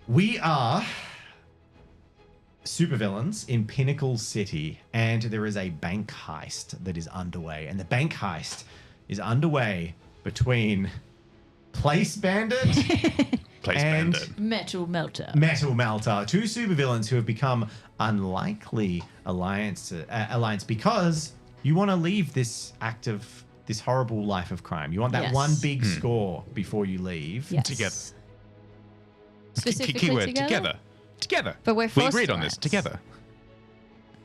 We are supervillains in Pinnacle City, and there is a bank heist that is underway. And the bank heist is underway between Place Bandit and Metal Melter. Metal Melter, two supervillains who have become unlikely alliance because you want to leave this horrible life of crime. You want that one big score before you leave. Yes. Together. Specifically Keyword together? Together. But we're We forced agreed on alliance. this. Together.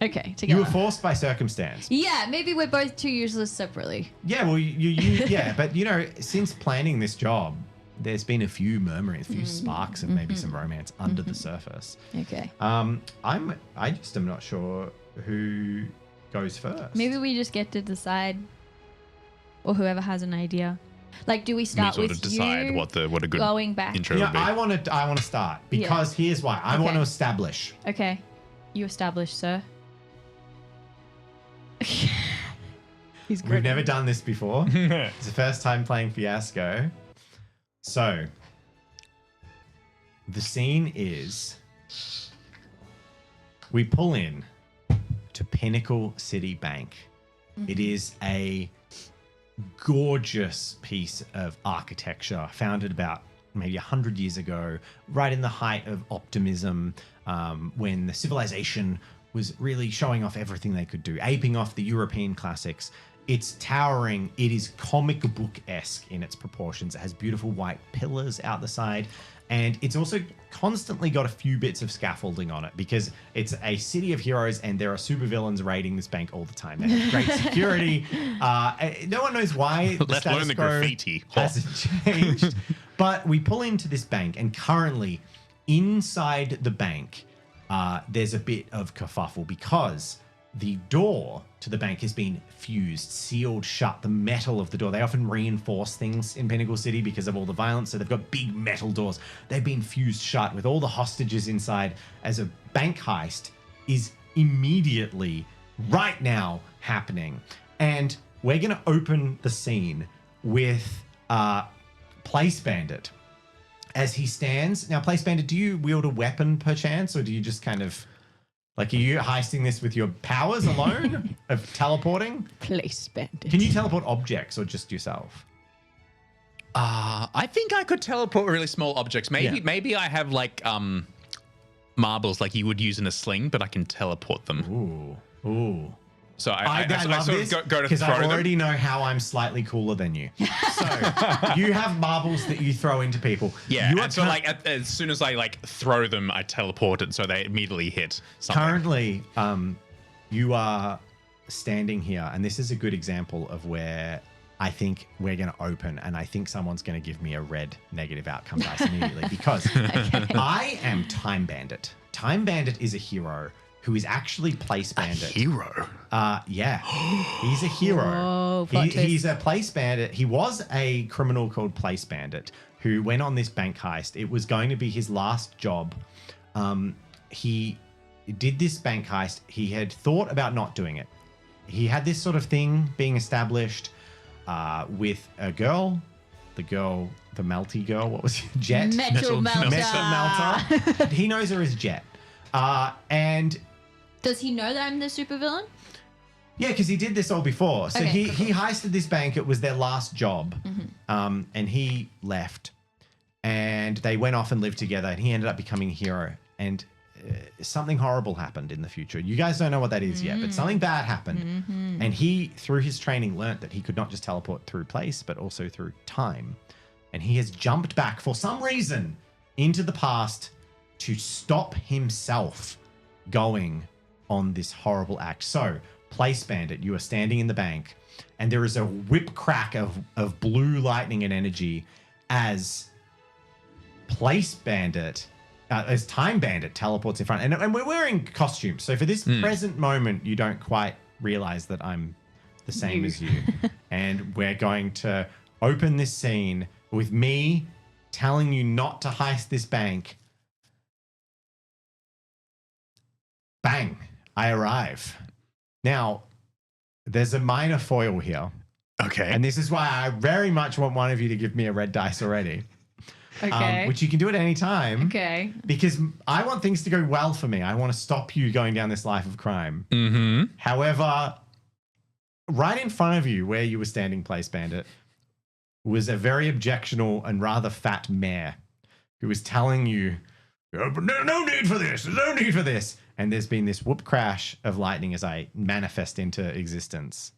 Okay, together. You were forced by circumstance. Yeah, maybe we're both too useless separately. Yeah, well, yeah, but you know, since planning this job, there's been a few murmurings, a few sparks of maybe some romance under the surface. Okay. I just am not sure who goes first. Maybe we just get to decide, or whoever has an idea. Like, do we start sort with of decide you what a good going back? intro Yeah, would be. I want to start because here's why. I want to establish. Okay. You established, sir. He's good. We've never done this before. It's the first time playing Fiasco. So, the scene is we pull in to Pinnacle City Bank. It is a gorgeous piece of architecture founded about maybe 100 years ago, right in the height of optimism, when the civilization was really showing off everything they could do, aping off the European classics. It's towering. It is comic book-esque in its proportions. It has beautiful white pillars out the side. And it's also constantly got a few bits of scaffolding on it because it's a city of heroes and there are supervillains raiding this bank all the time. They have great security. No one knows why the Let alone status the quo graffiti. hasn't changed. But we pull into this bank and currently inside the bank, there's a bit of kerfuffle because the door to the bank has been fused, sealed shut. The metal of the door, they often reinforce things in Pinnacle City because of all the violence, so they've got big metal doors. They've been fused shut with all the hostages inside as a bank heist is immediately, right now, happening. And we're going to open the scene with Place Bandit as he stands. Now, Place Bandit, do you wield a weapon perchance, or do you just kind of... Like, are you heisting this with your powers alone of teleporting? Place Bandit. Can you teleport objects or just yourself? I think I could teleport really small objects. Maybe I have like marbles like you would use in a sling, but I can teleport them. Ooh. So I love sort this of go to because throw I them. already know how I'm slightly cooler than you. So you have marbles that you throw into people. Yeah, You are and so like as soon as I like throw them, I teleport it so they immediately hit something. currently, you are standing here, and this is a good example of where I think we're going to open, and I think someone's going to give me a red negative outcome dice immediately because I am Time Bandit. Time Bandit is a hero who is actually Place Bandit. Hero. Yeah, he's a hero. Whoa, plot twist. He's a Place Bandit. He was a criminal called Place Bandit who went on this bank heist. It was going to be his last job. He did this bank heist. He had thought about not doing it. He had this sort of thing being established with a girl. The melty girl. What was it? Jet? Metal Melter. Metal Melter. He knows her as Jet. And Does he know that I'm the supervillain? yeah, because he did this all before. So Okay, he heisted this bank. It was their last job. And he left. And they went off and lived together. And he ended up becoming a hero. And something horrible happened in the future. You guys don't know what that is yet, but something bad happened. And he, through his training, learnt that he could not just teleport through place, but also through time. And he has jumped back for some reason into the past to stop himself going on this horrible act. So, Place Bandit, you are standing in the bank, and there is a whip crack of blue lightning and energy as Place Bandit, as Time Bandit teleports in front. And we're wearing costumes. So for this present moment, you don't quite realize that I'm the same as you. And we're going to open this scene with me telling you not to heist this bank. Bang, I arrive. Now, there's a minor foil here. Okay. And this is why I very much want one of you to give me a red dice already. Okay. which you can do at any time. Okay. Because I want things to go well for me. I want to stop you going down this life of crime. Mm-hmm. However, right in front of you, where you were standing, Place Bandit, was a very objectionable and rather fat mare who was telling you, no need for this, there's no need for this. And there's been this whoop crash of lightning as I manifest into existence.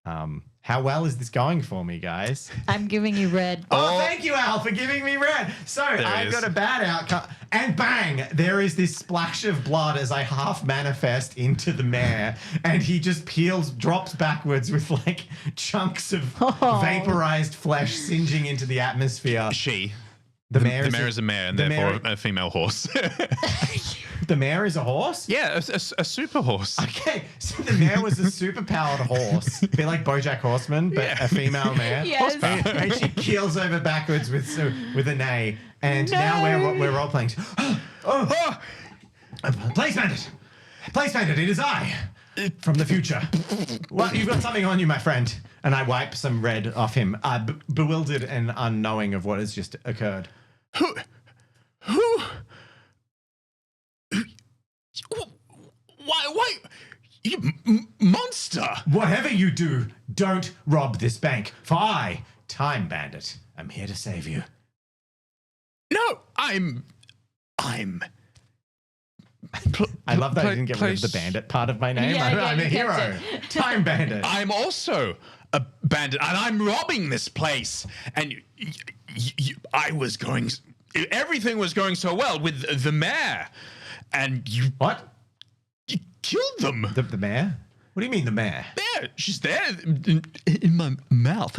How well is this going for me, guys? I'm giving you red. Oh, thank you, Al, for giving me red. So I've got a bad outcome. And bang, there is this splash of blood as I half manifest into the mare. And he just drops backwards with like chunks of vaporized flesh singeing into the atmosphere. The mare is a mare and therefore a female horse. The mare is a horse? Yeah, a super horse. Okay, so the mare was a super-powered horse. A bit like BoJack Horseman, but a female mare. Yes. And she keels over backwards with a neigh. And now we're role-playing. Place Bandit! Place Bandit, it is I! From the future. Well, you've got something on you, my friend. And I wipe some red off him, bewildered and unknowing of what has just occurred. Who? Why? You monster! Whatever you do, don't rob this bank. For I, Time Bandit, am here to save you. No, I'm. I love that I didn't get rid of the bandit part of my name. Yeah, I'm a hero. Time Bandit. I'm also a bandit, and I'm robbing this place. And everything was going so well with the mayor, and you. What? You killed them. The mayor? What do you mean the mayor? There, she's there in my mouth.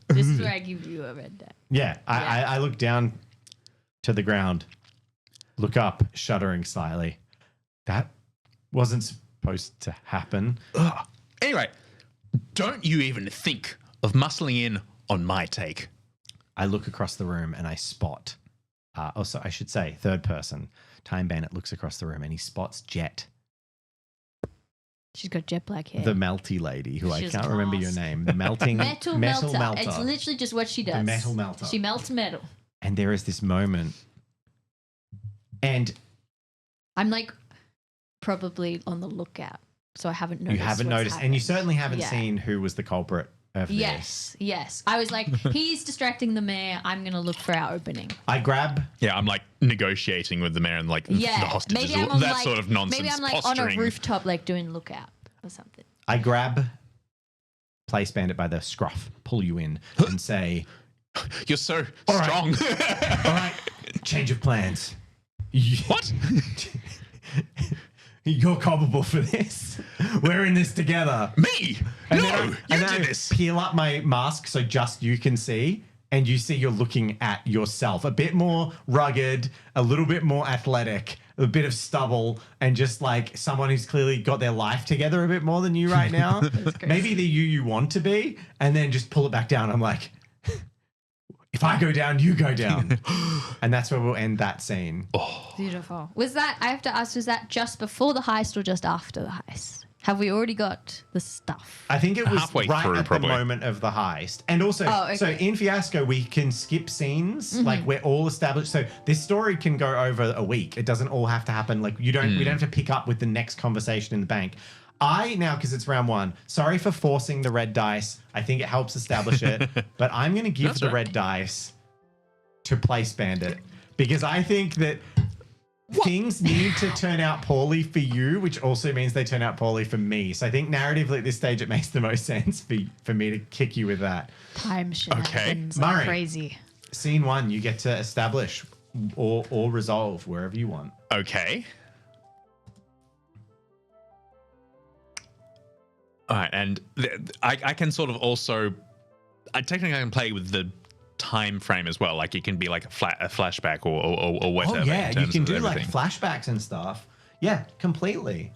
This is where I give you a red die. Yeah, I look down to the ground, look up, shuddering slightly. That wasn't supposed to happen. Ugh. Anyway, don't you even think of muscling in on my take. I look across the room and I spot, I should say, third person. Time Bandit looks across the room and he spots Jet. She's got jet black hair. The melty lady, who She's I can't remember your name. The melting metal melter. It's literally just what she does. The metal melter. She melts metal. And there is this moment. And I'm like probably on the lookout. So I haven't noticed. You haven't noticed. happened. And you certainly haven't seen who was the culprit of this. Yes. I was like, he's distracting the mayor. I'm going to look for our opening. I grab. Yeah, I'm like negotiating with the mayor and like the hostages. Maybe I'm on, that sort of nonsense. Maybe I'm like posturing. on a rooftop, like doing lookout or something. I grab Place Bandit by the scruff, pull you in, and say, "You're so All strong." Right. All right, change of plans. What? You're culpable for this. We're in this together. Me? And no, then you I did this. Peel up my mask so just you can see, and you see you're looking at yourself. A bit more rugged, a little bit more athletic, a bit of stubble, and just like someone who's clearly got their life together a bit more than you right now. Maybe the you want to be, and then just pull it back down. I'm like, if I go down, you go down. And that's where we'll end that scene. Beautiful. Was that, I have to ask, was that just before the heist or just after the heist? Have we already got the stuff? I think it was Halfway right through, at probably. the moment of the heist. And also, so in Fiasco, we can skip scenes. Like we're all established. So this story can go over a week. It doesn't all have to happen. Like we don't have to pick up with the next conversation in the bank. Because it's round one, sorry for forcing the red dice. I think it helps establish it. But I'm going to give the red dice to Place Bandit because I think that things need to turn out poorly for you, which also means they turn out poorly for me. So I think narratively at this stage, it makes the most sense for me to kick you with that. Time shenanigans. Okay. Murray. Crazy. Scene one, you get to establish or resolve wherever you want. Okay. All right, and I can sort of also, technically I can play with the time frame as well. Like it can be like a flashback or whatever. Oh yeah, in you terms can of do everything. like flashbacks and stuff. Yeah, completely.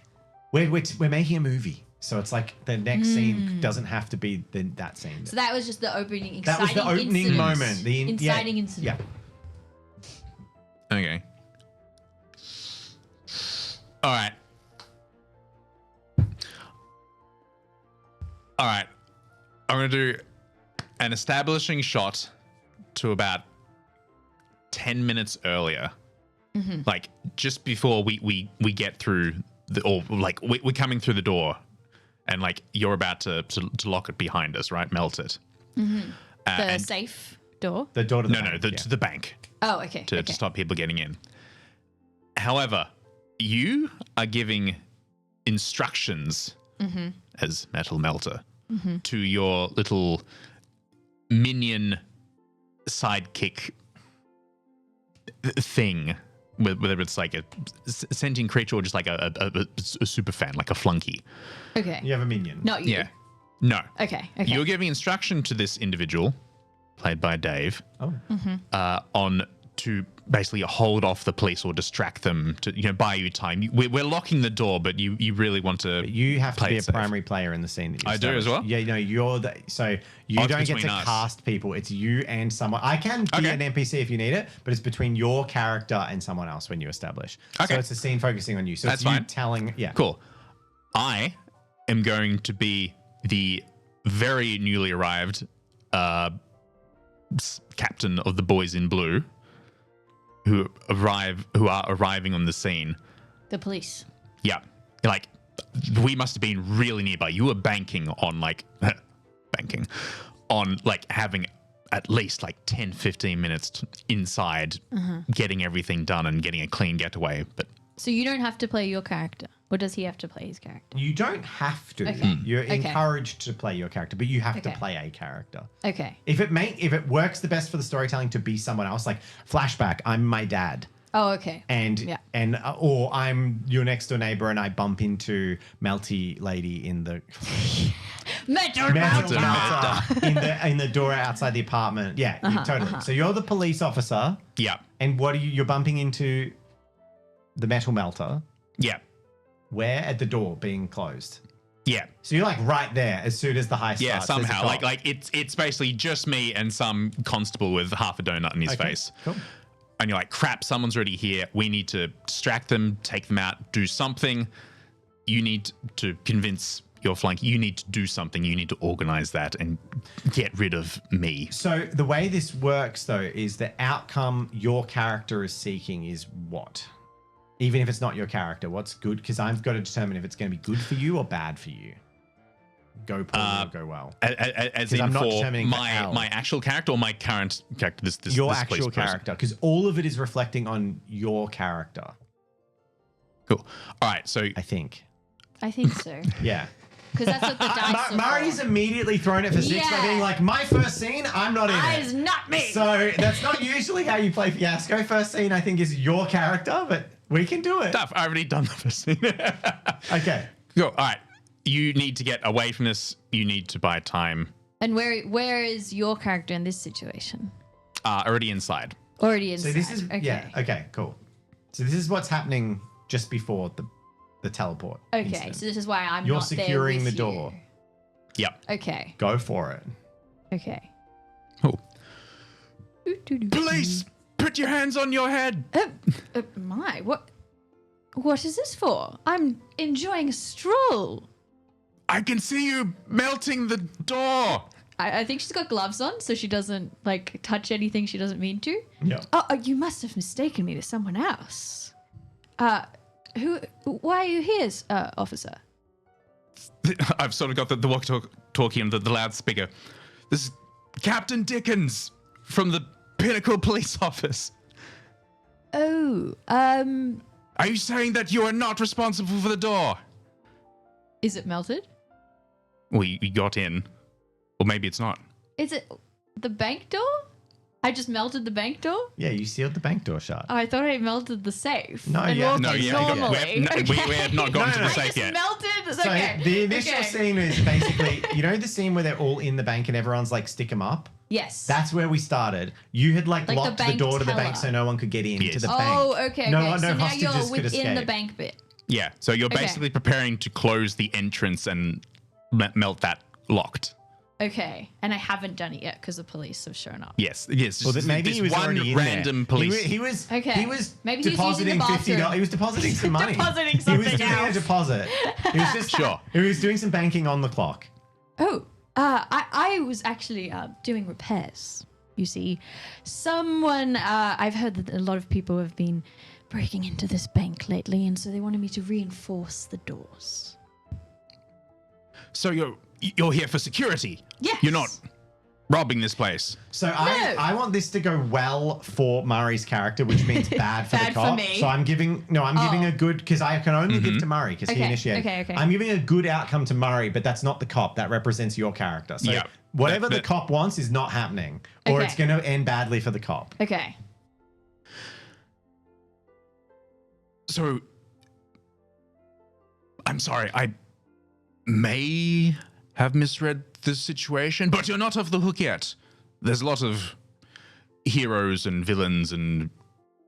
We're making a movie, so it's like the next scene doesn't have to be that scene. So that was just the opening, That was the opening moment. The inciting incident. Yeah. Okay. All right. All right. I'm going to do an establishing shot to about 10 minutes earlier, like just before we get through we're coming through the door, and like you're about to lock it behind us, right? Melt it. The safe door? The door to the bank, to the bank. Oh, okay. To stop people getting in. However, you are giving instructions as Metal Melter to your little minion sidekick thing, whether it's like a sentient creature or just like a super fan, like a flunky. Okay. You have a minion. Not you. Yeah. No. Okay. You're giving instruction to this individual, played by Dave, on to basically hold off the police or distract them to buy you time. We're locking the door, but you really want to. But you have to play be it a safe. primary player in the scene that you I do as well? Yeah, you're the you it's don't get to between us. cast people. It's you and someone. I can be an NPC if you need it, but it's between your character and someone else when you establish. Okay. So it's a scene focusing on you. So That's it's you fine. telling. Yeah. Cool. I am going to be the very newly arrived captain of the boys in blue who are arriving on the scene. The police. Yeah. Like, we must have been really nearby. You were banking on having at least like 10, 15 minutes inside getting everything done and getting a clean getaway. But So you don't have to play your character. Or does he have to play his character? You don't have to. Okay. You're Okay. encouraged to play your character, but you have to Okay. play a character. Okay. If it works the best for the storytelling to be someone else, like flashback, I'm my dad. Oh, okay. Or I'm your next door neighbor and I bump into Melty Lady in the Metal Metal Melter. Melter in the door outside the apartment. Yeah, totally. So you're the police officer, yeah. and you're bumping into the Metal Melter. Yeah. Where? At the door being closed. Yeah. So you're like right there as soon as the heist Yeah, starts. There's a somehow. cop. Like it's basically just me and some constable with half a donut in his Okay, face. Cool. And you're like, crap, someone's already here. We need to distract them, take them out, do something. You need to convince your flank. You need to do something. You need to organize that and get rid of me. So the way this works, though, is the outcome your character is seeking is what? Even if it's not your character, what's good? Because I've got to determine if it's going to be good for you or bad for you. Go poorly or go well. As in I'm not for determining for Al. my actual character or my current character? This Your this actual police person? character, because all of it is reflecting on your character, Cool. All right, so I think. I think so. Yeah. Because that's what the dice are Marty's for. immediately thrown it for 6 by Yeah. being like, my first scene, I'm not in That it. is not me. So that's not usually how you play Fiasco. First scene, I think, is your character, but we can do it. stuff. I've already done the first thing. Okay. Cool. All right. You need to get away from this. You need to buy time. And where is your character in this situation? Already inside. Already inside. So this is, okay. yeah, okay, cool. So this is what's happening just before the teleport. Okay, incident. so this is why I'm You're not there securing with the door. Yep. you. Okay. Go for it. Okay. Cool. Police, put your hands on your head. My, what is this for? I'm enjoying a stroll. I can see you melting the door. I think she's got gloves on, so she doesn't like touch anything she doesn't mean to. Yeah. Oh, you must have mistaken me to someone else. Why are you here, officer? I've sort of got the walkie-talkie and the loudspeaker. This is Captain Dickens from the Pinnacle Police Office. Oh, Are you saying that you are not responsible for the door? is it melted? We got in. Or maybe it's not. Is it the bank door? I just melted the bank door? Yeah, you sealed the bank door shut. Oh, I thought I melted the safe. No, and yeah. walked No, in yeah, normally. we have not gotten to the I safe just yet. melted. So Okay. the initial Okay. scene is basically, you know the scene where they're all in the bank and everyone's like, stick them up? Yes. That's where we started. You had like Like the locked the bank door to the teller. bank so no one could get in Yes. to the bank. Oh, okay. No, okay. no So now hostages you're could within the escape. bank bit. Yeah, so you're Okay. basically preparing to close the entrance and melt that locked. Okay. And I haven't done it yet because the police have shown up. Yes. Well, then maybe this he was one already in random there. police. He was. Okay. He was Maybe he was using the depositing $50. bathroom. He was depositing some money. Depositing He was something doing a else. deposit. He was just Sure. He was doing some banking on the clock. Oh, I was actually doing repairs. you see someone. I've heard that a lot of people have been breaking into this bank lately, and so they wanted me to reinforce the doors. So you're here for security? Yes. You're not robbing this place? So I want this to go well for Murray's character, which means bad for Bad the for cop. me. So I'm giving a good, because I can only give to Murray because he Okay, initiated. okay. I'm giving a good outcome to Murray, but that's not the cop. That represents your character. So Yeah. whatever the That- cop wants is not happening, or Okay. it's going to end badly for the cop. Okay. So, I'm sorry, I may have misread the situation, but you're not off the hook yet. There's a lot of heroes and villains and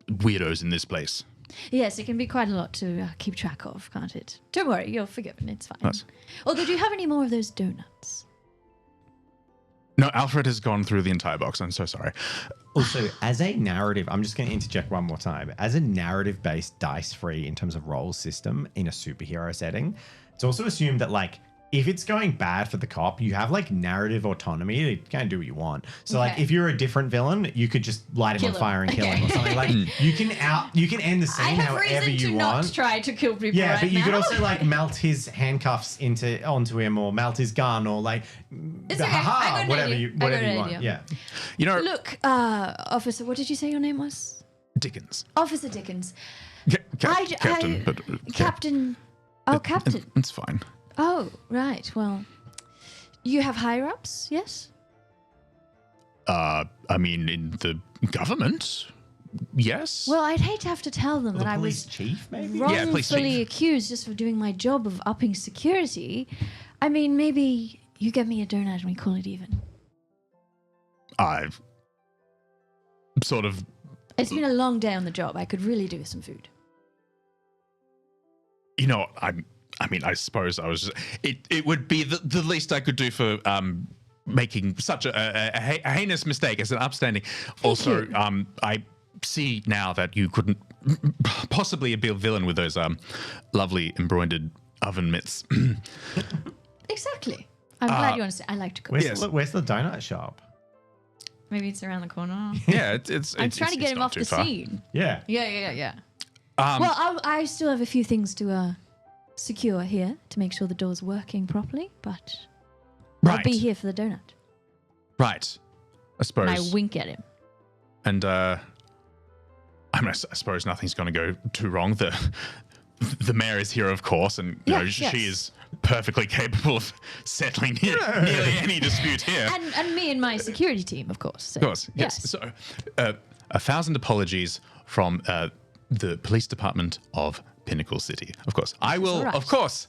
weirdos in this place. Yes, it can be quite a lot to keep track of, can't it? Don't worry, you're forgiven. It's fine. Yes. Although, do you have any more of those donuts? No, Alfred has gone through the entire box. I'm so sorry. Also, as a narrative, I'm just going to interject one more time. As a narrative-based dice-free in terms of roll system in a superhero setting, it's also assumed that like if it's going bad for the cop, you have like narrative autonomy to kind of do what you want. So like Okay. if you're a different villain, you could just light him Kill on him. fire and kill Okay. him or something. Like you can end the I scene have however reason to you not want. try to kill people Yeah, right but you now. could also like melt his handcuffs onto him, or melt his gun, or like It's okay. I got an whatever idea. you I got an want. idea. Yeah. You know, Look, officer, what did you say your name was? Dickens. Officer Dickens. Captain, but Captain. Oh, Captain. It's fine. Oh, right. Well, you have higher ups, yes? I mean, in the government, yes. Well, I'd hate to have to tell them The that I police was chief, maybe. Yeah, police wrongfully chief. accused just for doing my job of upping security. I mean, maybe you get me a donut and we call it even. I've sort of. It's been a long day on the job. I could really do with some food. You know, I suppose I was. It would be the least I could do for making such a heinous mistake as an upstanding. Also, you. I see now that you couldn't possibly be a villain with those lovely embroidered oven mitts. Exactly. I'm glad you understand. I like to cook. Where's the donut shop? Maybe it's around the corner. Yeah, I'm trying to get him not off too the far. scene. Yeah. Yeah. Well, I still have a few things to secure here to make sure the door's working properly, but I'll be here for the donut. Right. I suppose. And I wink at him. And I suppose nothing's going to go too wrong. The mayor is here, of course, and you know, Yes. she is perfectly capable of settling nearly any dispute here. And me and my security team, of course. So, Of course, yes. So, 1,000 apologies from the police department of Pinnacle City. Of course, I will, Right. of course,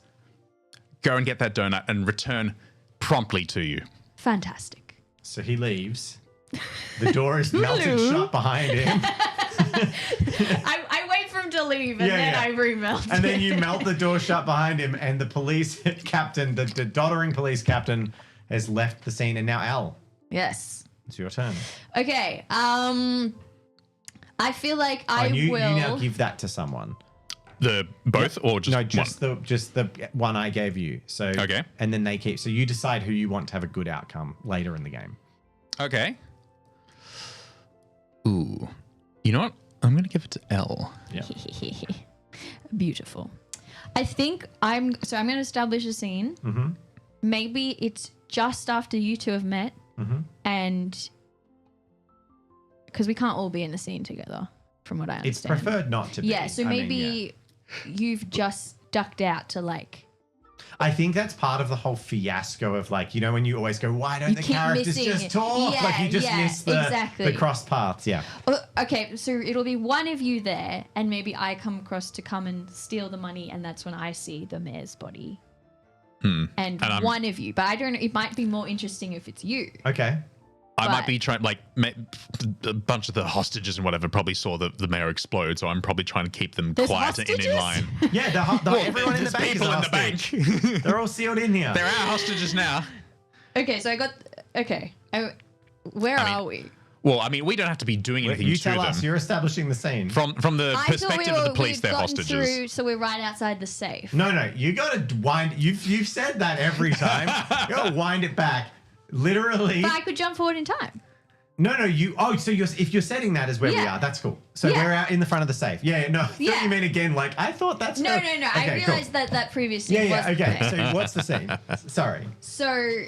go and get that donut and return promptly to you. Fantastic. So he leaves. The door is melted shut behind him. I wait for him to leave and then I remelt And then you melt the door shut behind him, and the police captain, the doddering police captain, has left the scene. And now, Al, Yes. it's your turn. Okay. I feel like You will. now give that to someone. The both or just No, one? just the one I gave you. So Okay. And then they keep. So you decide who you want to have a good outcome later in the game. Okay. Ooh. You know what? I'm going to give it to L. Yeah. Beautiful. I think I'm going to establish a scene. Mm-hmm. Maybe it's just after you two have met, Mm-hmm. and because we can't all be in the scene together, from what I It's understand. preferred not to be. Yeah, so I mean, maybe you've just ducked out to like. I think that's part of the whole fiasco of like, you know, when you always go, why don't You the keep characters missing just it. talk? Yeah, like you just yeah, miss the exactly. cross paths. Yeah. Oh, okay, so it'll be one of you there, and maybe I come across to come and steal the money, and that's when I see the mayor's body. And one of you, but I don't know. It might be more interesting if it's you. Okay. I might But- be trying, like, a bunch of the hostages and whatever probably saw the mayor explode, so I'm probably trying to keep them There's quiet and in hostages? line. Yeah, everyone in the There's bank is people a in the bank. hostage. They're all sealed in here. There are hostages now. Okay, so I got. Okay, where are we? Well, I mean, we don't have to be doing anything You to tell them. us. You're establishing the scene. From the I thought perspective of the police, we'd they're gotten hostages. through, so we're right outside the safe. No, you got to wind. You've said that every time. You got to wind it back. Literally. But I could jump forward in time. No, you. Oh, so if you're setting that as where we are, that's cool. So we're out in the front of the safe. Yeah, no. I thought you meant again. Like I thought that's no. Okay, I realized cool. that previous scene was okay. So what's the scene? Sorry. So,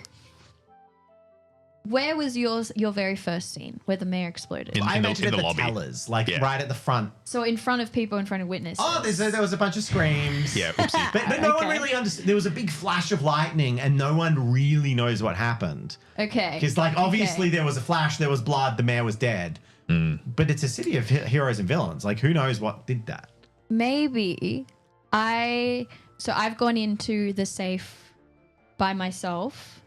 where was your very first scene where the mayor exploded? In I mentioned the at the lobby. tellers, like right at the front. So in front of people, in front of witnesses. Oh, there was a bunch of screams. Yeah, oopsie. But no one really understood. There was a big flash of lightning, and no one really knows what happened. Okay. Because, like, obviously there was a flash, there was blood, the mayor was dead. But it's a city of heroes and villains. Like, who knows what did that? Maybe I've gone into the safe by myself.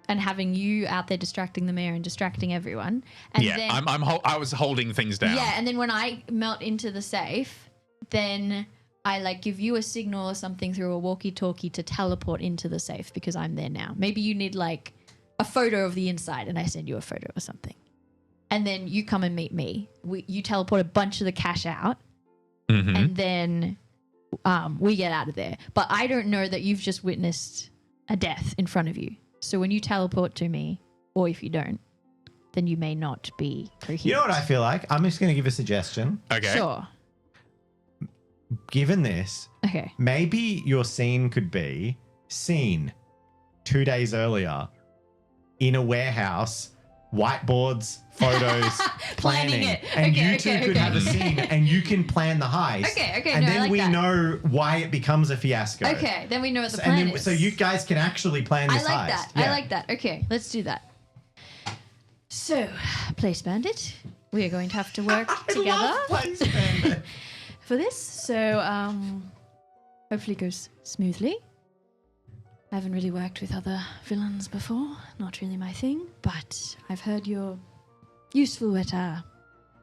And having you out there distracting the mayor and distracting everyone. And yeah, then, I was holding things down. Yeah, and then when I melt into the safe, then I like give you a signal or something through a walkie-talkie to teleport into the safe because I'm there now. Maybe you need like a photo of the inside and I send you a photo or something. And then you come and meet me. You teleport a bunch of the cash out and then we get out of there. But I don't know that you've just witnessed a death in front of you. So when you teleport to me, or if you don't, then you may not be coherent. You know what I feel like? I'm just going to give a suggestion. Okay. Sure. Given this, Okay. maybe your scene could be seen 2 days earlier in a warehouse, whiteboards, photos, planning. it. And Okay, you two okay, could okay. have a scene and you can plan the heist. Okay, And no, I then like we that. know why it becomes a fiasco. Okay, then we know what the plan is. So you guys can actually plan this I like heist. that. Yeah. I like that. Okay, let's do that. So, Place Bandit, we are going to have to work together love Place Bandit. for this. So, hopefully it goes smoothly. I haven't really worked with other villains before. Not really my thing, but I've heard you're useful at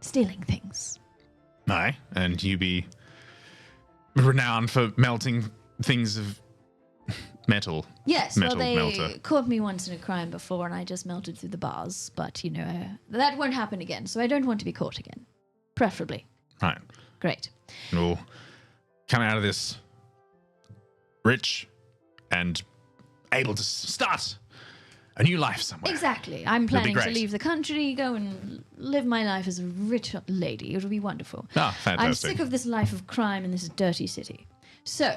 stealing things. Aye, and you be renowned for melting things of metal. Yes, Metal well, they melter. caught me once in a crime before and I just melted through the bars. But, you know, that won't happen again, so I don't want to be caught again. Preferably. Right. Great. We'll come out of this rich and able to start a new life somewhere. Exactly. I'm be planning to great. leave the country, go and live my life as a rich lady. It'll be wonderful. Ah, fantastic. I'm sick of this life of crime in this dirty city. So,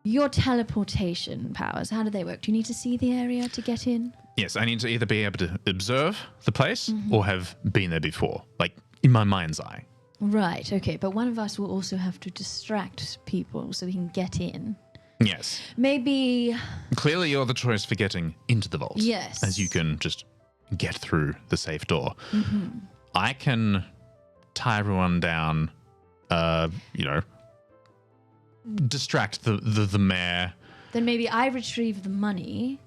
your teleportation powers, how do they work? Do you need to see the area to get in? Yes, I need to either be able to observe the place Mm-hmm. or have been there before, like in my mind's eye. Right, okay. But one of us will also have to distract people so we can get in. Yes. Maybe... Clearly, you're the choice for getting into the vault. Yes. As you can just get through the safe door. Mm-hmm. I can tie everyone down, distract the mayor. Then maybe I retrieve the money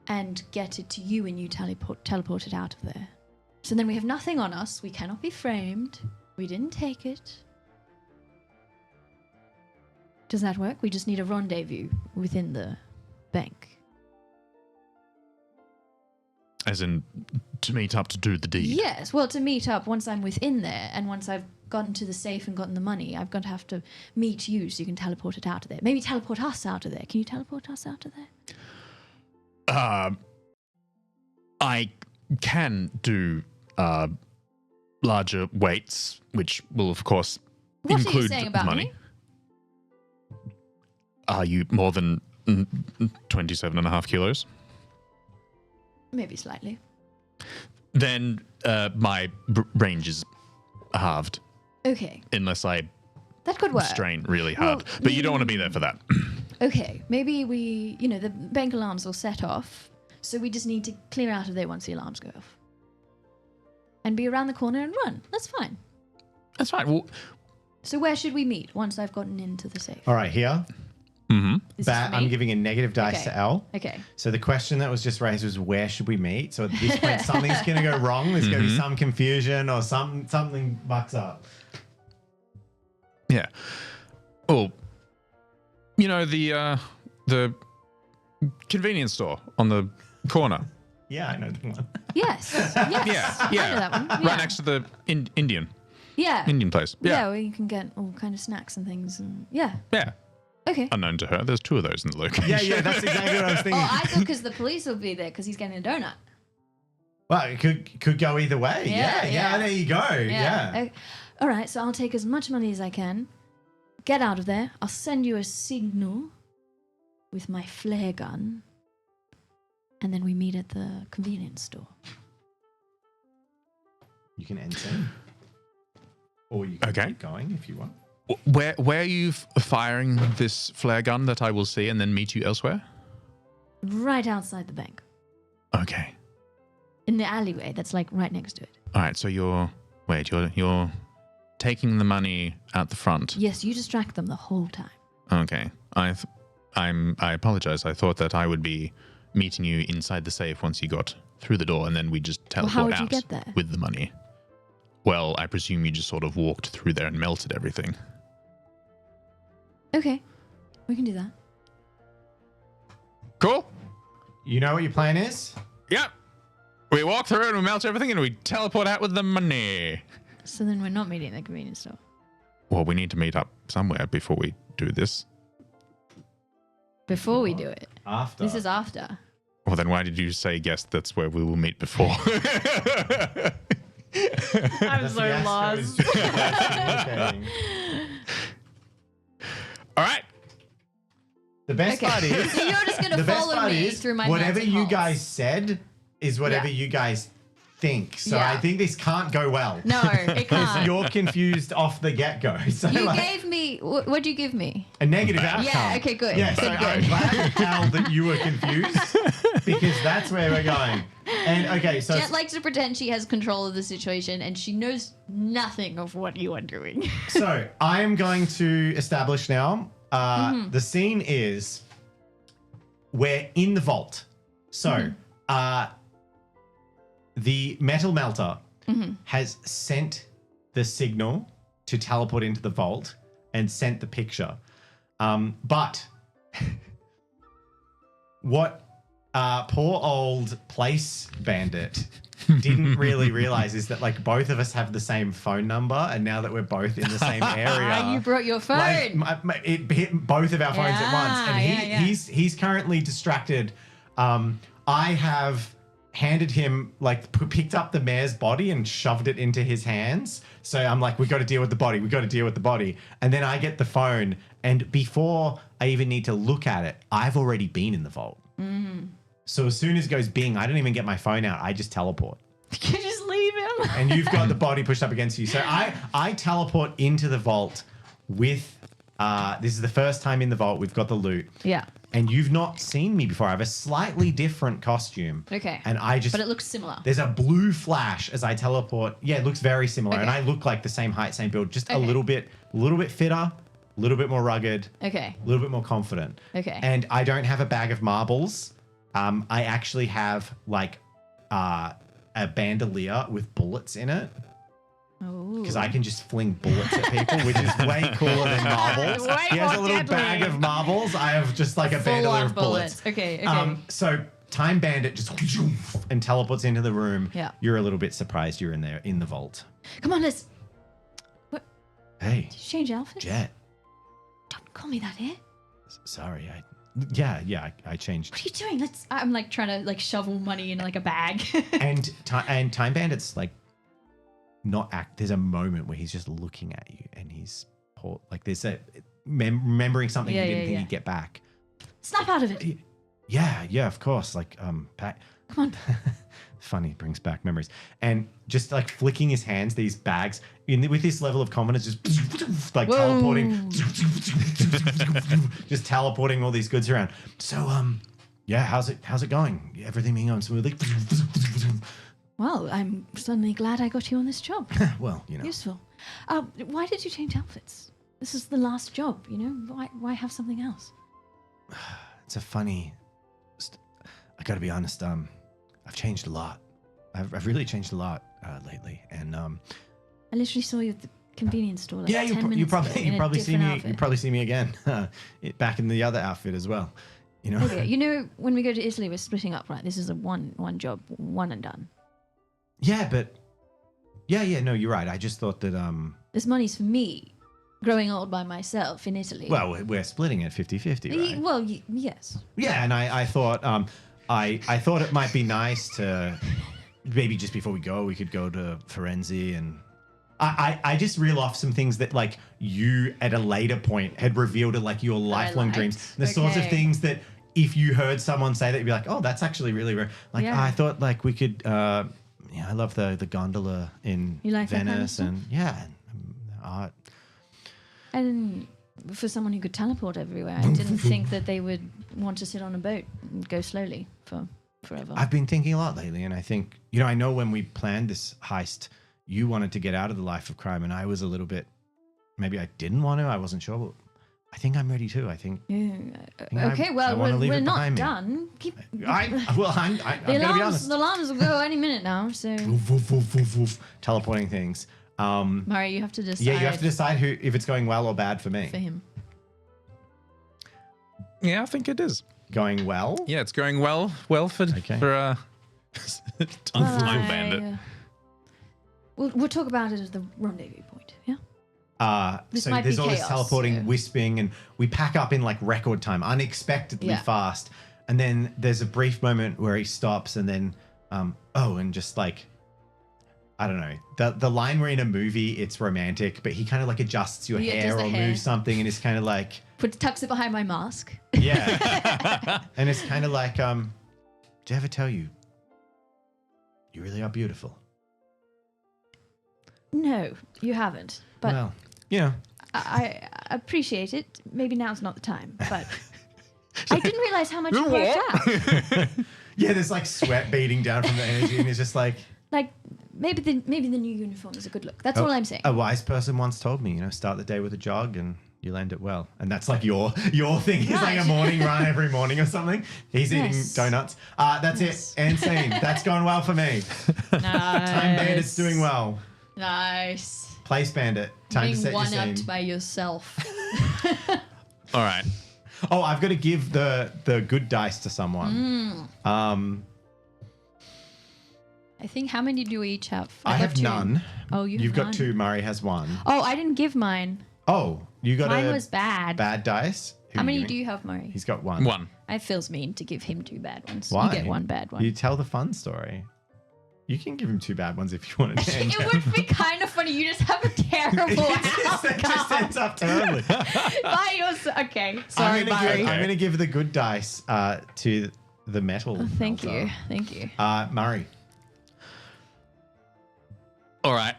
and get it to you and you teleport it out of there. So then we have nothing on us. We cannot be framed. We didn't take it. Does that work? We just need a rendezvous within the bank. As in, to meet up to do the deed. Yes, well, to meet up once I'm within there and once I've gotten to the safe and gotten the money, I've got to have to meet you so you can teleport it out of there. Maybe teleport us out of there. Can you teleport us out of there? I can do larger weights, which will, of course, What are you include saying about money. me? Are you more than 27.5 kilos? Maybe slightly. Then my range is halved, Okay, unless I that could work. strain really hard. Well, But you don't want to be there for that. Okay, maybe we, the bank alarms will set off, so we just need to clear out of there once the alarms go off. And be around the corner and run. That's fine. That's fine. Well, So where should we meet once I've gotten into the safe? All right, here. mm-hmm. This is Bat, for I'm me? giving a negative dice Okay. to L. Okay. So the question that was just raised was, where should we meet? So at this point, something's going to go wrong. There's going to be some confusion or something bucks up. Yeah. Oh, the convenience store on the corner. Yeah, I know the one. Yes. Yes. I know that one. Yeah. Right next to the Indian Yeah. place. Yeah, Yeah. where you can get all kind of snacks and things. And yeah. Yeah. Okay. Unknown to her, there's 2 of those in the location. Yeah, that's exactly what I was thinking. Oh, I thought because the police will be there because he's getting a donut. Well, it could go either way. Yeah, there you go. Yeah. All right, so I'll take as much money as I can. Get out of there. I'll send you a signal with my flare gun. And then we meet at the convenience store. You can enter. Or you can keep going if you want. Where are you firing this flare gun that I will see and then meet you elsewhere? Right outside the bank. Okay. In the alleyway that's like right next to it. All right, so you're taking the money out the front. Yes, you distract them the whole time. Okay. I apologize. I thought that I would be meeting you inside the safe once you got through the door and then we just teleport how would out you get there? with the money. Well, I presume you just sort of walked through there and melted everything. Okay, we can do that. Cool. You know what your plan is? Yep. We walk through and we melt everything and we teleport out with the money. So then we're not meeting at the convenience store. Well, we need to meet up somewhere before we do this. Before we do it. After. This is after. Well, then why did you say, yes, that's where we will meet before? I'm so Fiasco lost. is just investigating. All right. The best part is... So you're just going to follow me through my whatever melting you holes. guys said is whatever you guys think. So I think this can't go well. No, it Because can't. you're confused off the get-go. So You gave me... What'd you give me? a negative outcome. Yeah, okay, good. Yeah, so Good, I'm good. glad, Cal, that you were confused because that's where we're going. And okay, so Jet likes to pretend she has control of the situation and she knows nothing of what you are doing. so I am going to establish now. The scene is we're in the vault. So the metal melter has sent the signal to teleport into the vault and sent the picture. But what poor old place bandit didn't really realize is that like both of us have the same phone number, and now that we're both in the same area, You brought your phone. like, it hit both of our phones at once, and he's currently distracted. I have handed him picked up the mayor's body and shoved it into his hands. So I'm like, we got to deal with the body. We got to deal with the body. And then I get the phone, and before I even need to look at it, I've already been in the vault. So as soon as it goes bing, I don't even get my phone out. I just teleport. You just leave him. And you've got the body pushed up against you. So I teleport into the vault with, this is the first time in the vault. We've got the loot. Yeah. And you've not seen me before. I have a slightly different costume. Okay. And But it looks similar. There's a blue flash as I teleport. Yeah, it looks very similar. Okay. And I look like the same height, same build, just a little bit fitter, a little bit more rugged, Okay. a little bit more confident. Okay. And I don't have a bag of marbles. I actually have like a bandolier with bullets in it. Because I can just fling bullets at people, which is way cooler than marbles. Way He has a more little deadly. bag of marbles. I have just like a bandolier of bullets. Okay. So Time Bandit just and teleports into the room. Yeah. You're a little bit surprised you're in there in the vault. Come on, let's... Hey, Did you change outfits? Jet. Don't call me that here. Sorry, I changed. What are you doing? I'm like trying to like shovel money in like a bag. and Time Bandit's like not act. There's a moment where he's just looking at you, and he's like there's a remembering something he didn't think he'd get back. Snap out of it. Yeah, of course. Like Pat. Come on. Funny, brings back memories. And just like flicking his hands, these bags, with this level of confidence, just like teleporting, just teleporting all these goods around. So, yeah, how's it going? Everything being going smoothly? Well, I'm suddenly glad I got you on this job. Well, you know. Useful. Why did you change outfits? This is the last job, you know? Why have something else? It's a funny... I gotta be honest, I've changed a lot. I've really changed a lot lately, and I literally saw you at the convenience store. Like yeah, 10 minutes you ago in a probably see different me. outfit. You probably see me again, back in the other outfit as well. You know. Okay, you know when we go to Italy, we're splitting up, right? This is a one job, one and done. Yeah, but no, you're right. I just thought that This money's for me, growing old by myself in Italy. well, we're splitting it 50-50, right? Well, yes. Yeah, and I thought I thought it might be nice to maybe just before we go, we could go to Forensi and I just reel off some things that like you at a later point had revealed are like your lifelong dreams. The sorts of things that if you heard someone say that, you'd be like, oh, that's actually really rare. Like I thought like we could, I love the gondola in like Venice that kind of and art. And for someone who could teleport everywhere, I didn't think that they would want to sit on a boat and go slowly for forever. I've been thinking a lot lately, and I think, I know when we planned this heist, you wanted to get out of the life of crime, and I was a little bit, maybe I didn't want to, I wasn't sure, but I think I'm ready too. I think. Okay, I wanna leave we're it not behind me. done. I'm gonna be honest. The alarms will go any minute now, so. Woof, woof, woof, woof, teleporting things. Murray, you have to decide. Yeah, you have to decide if it's going well or bad for me. For him. Yeah, I think it is. Going well? Yeah, it's going well for Time Bandit. We'll talk about it at the rendezvous point, yeah? This so might there's be all this chaos, teleporting, so- wisping, and we pack up in like record time, unexpectedly Yeah. fast. And then there's a brief moment where he stops and then, and just like, I don't know, the line where in a movie it's romantic, but he kind of like adjusts your Yeah, hair does the or hair. moves something and it's kind of like, Tucks it behind my mask. yeah. And it's kind of like, did I ever tell you, you really are beautiful? No, you haven't. But Well, I appreciate it. Maybe now's not the time, but I didn't realize how much it worked out. yeah, there's like sweat beating down from the energy and it's just like, Like maybe the new uniform is a good look. That's all I'm saying. a wise person once told me, start the day with a jog and you'll end it well. And that's like your thing is like a Right. morning run every morning or something. He's eating Yes. donuts. That's Yes. it. And scene. That's going well for me. Nice. Time Bandit's doing well. Nice. Place Bandit. Time Being to set your one-upped scene. by yourself. All right. Oh, I've got to give the good dice to someone. I think how many do we each have? I got have two. none. Oh, you have You've got none. 2. Murray has 1. Oh, I didn't give mine. Oh, you got Mine a was bad. bad dice? Who How are many giving? do you have, Murray? He's got 1. One. It feels mean to give him 2 bad ones. Why? You get 1 bad one. You tell the fun story. You can give him 2 bad ones if you want to change It would be kind of funny. You just have a terrible It just outcome. ends up terribly. Okay, sorry, Murray. I'm gonna give the good dice to the metal. Oh, thank melter. you. Thank you. Murray. All right.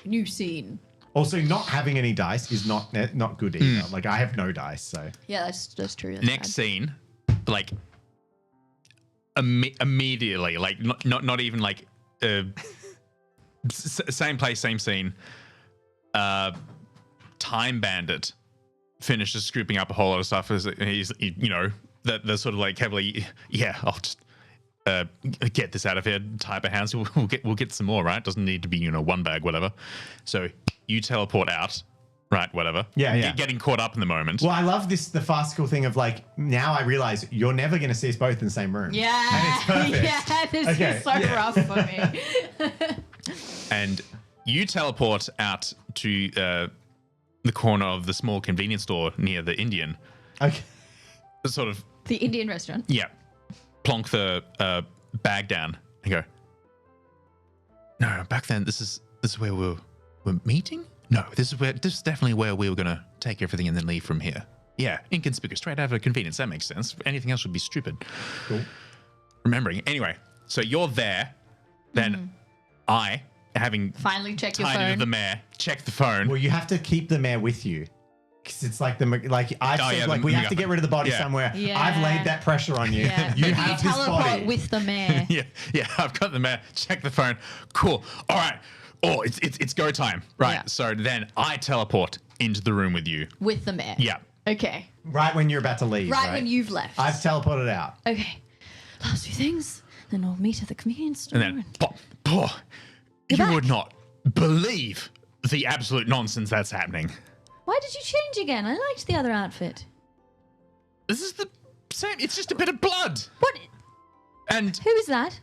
New scene. Also, not having any dice is not good either. Like I have no dice, so Yeah, that's true. That's Next scene, like immediately, like not even like same place, same scene. Time Bandit finishes scooping up a whole lot of stuff. As he's they're sort of like heavily, I'll just get this out of here. Type of hands. We'll get some more, right? Doesn't need to be 1 bag, whatever. So you teleport out, right? Whatever. Yeah. Getting caught up in the moment. Well, I love the farcical thing of like now I realize you're never going to see us both in the same room. Yeah. And it's perfect. Yeah, this Okay, is so yeah. rough for me. And you teleport out to the corner of the small convenience store near the Indian. Okay. Sort of, The Indian restaurant. yeah. Plonk the bag down and go, no, back then, this is where we're meeting? No, this is definitely where we were going to take everything and then leave from here. Yeah, inconspicuous, straight out of a convenience. That makes sense. Anything else would be stupid. Cool. Remembering. Anyway, so you're there. Then I, having Finally check your tied into phone. the mare, check the phone. Well, you have to keep the mare with you. Because it's like I've Oh, said, yeah, like we have to yeah. get rid of the body Yeah. somewhere. Yeah. I've laid that pressure on you. Yeah. You You have this teleport body. with the mare. Yeah, I've got the mare. Check the phone. Cool. All right. Oh, it's go time. Right. Yeah. So then I teleport into the room with you. With the mare. Yeah. Okay. Right when you're about to leave. Right when you've left. I've teleported out. Okay. Last few things. Then we'll meet at the convenience store. And then, you back. would not believe the absolute nonsense that's happening. Why did you change again? I liked the other outfit. This is the same. It's just a bit of blood. What? And Who is that?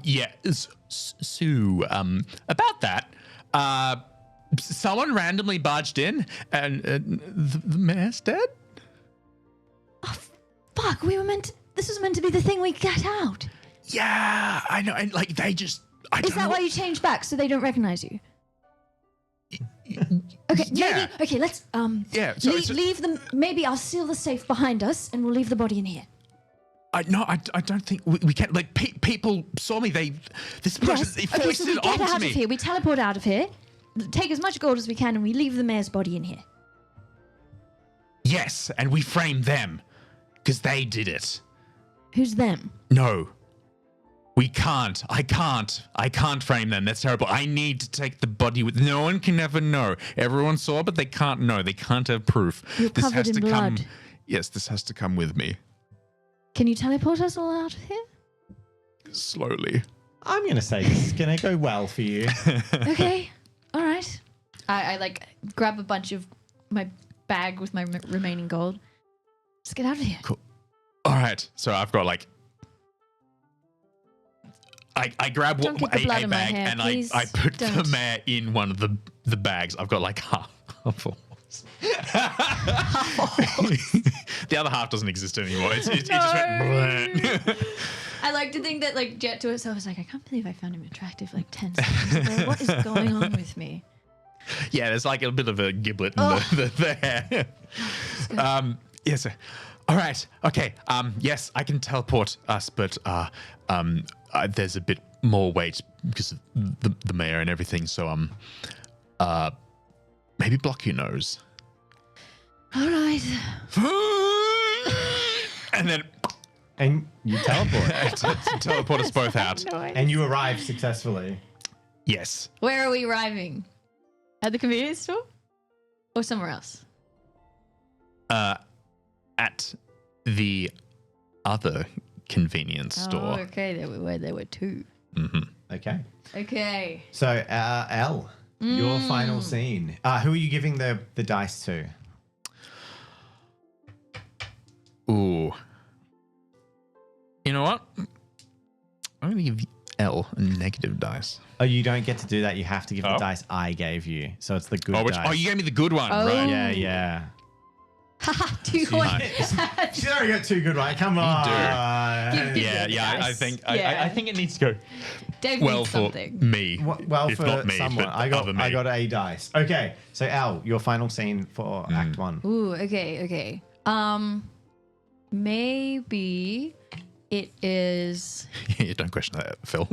yeah. So, about that, someone randomly barged in, and the mayor's dead. Fuck, we were meant to... this was meant to be the thing we get out. Yeah, I know. And like they just. Is that why you changed back so they don't recognize you? Okay, Yeah. maybe. Okay, let's Yeah, leave them. Maybe I'll seal the safe behind us, and we'll leave the body in here. I don't think we can. Like people saw me. This person they Okay, forced so we it get onto out me. of here. We teleport out of here. Take as much gold as we can, and we leave the mayor's body in here. Yes, and we frame them because they did it. Who's them? No, we can't. I can't frame them. That's terrible. I need to take the body with. No one can ever know. Everyone saw, but they can't know. They can't have proof. You're this covered has in to come. blood. Yes, this has to come with me Can you teleport us all out of here? slowly. I'm going to say this is going to go well for you. Okay. All right. I like grab a bunch of my bag with my remaining gold. Let's get out of here. Cool. All right. So I've got like. I grab Don't get the blood in my bag hair, and please. I put the Don't. mare in one of the bags. I've got like half a horse. The other half doesn't exist anymore. It just went. Bleh. I like to think that like Jet to herself was like, I can't believe I found him attractive like 10 seconds ago. What is going on with me? Yeah, there's like a bit of a giblet in the hair. Yes. All right. Okay. Yes, I can teleport us, but there's a bit more weight because of the mayor and everything. So maybe block your nose. All right. And then And you teleport. teleport us both out. And you arrive successfully. Yes. Where are we arriving? At the convenience store? Or somewhere else? At the other convenience Oh, store. okay. There were two. Okay. Okay. So, Elle, your final scene. Who are you giving the dice to? Ooh. You know what? I'm going to give Elle a negative dice. Oh, you don't get to do that. You have to give the Oh. dice I gave you. So it's the good Oh, dice. you gave me the good one, Oh. right? Yeah, yeah. Haha, 2 points. She's already got two good ones. Come on. Give Yeah, the yeah. I dice. think Yeah. I think it needs to go Dave well needs for something. me. Well, if for not me, someone. but I other me. got a dice. Okay. So, Al, your final scene for Act 1. Ooh, okay. Maybe it is. Yeah, don't question that, Phil.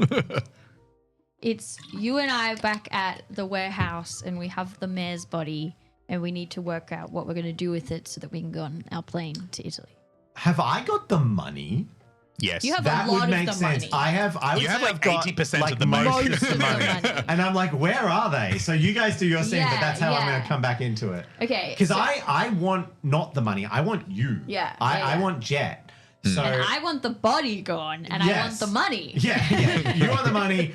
It's you and I back at the warehouse, and we have the mayor's body, and we need to work out what we're going to do with it so that we can go on our plane to Italy. Have I got the money? Yes. You have That a lot would make of the sense. money. I would You have say like I've got 80% like of the money. most Most of the money. And I'm like, where are they? So you guys do your scene, but Yeah, that's how I'm yeah. going to come back into it. Okay. Because so- I want not the money. I want you. Yeah, I yeah. want Jet. So And I want the body gone, and I want Yes. the money. yeah. You want the money.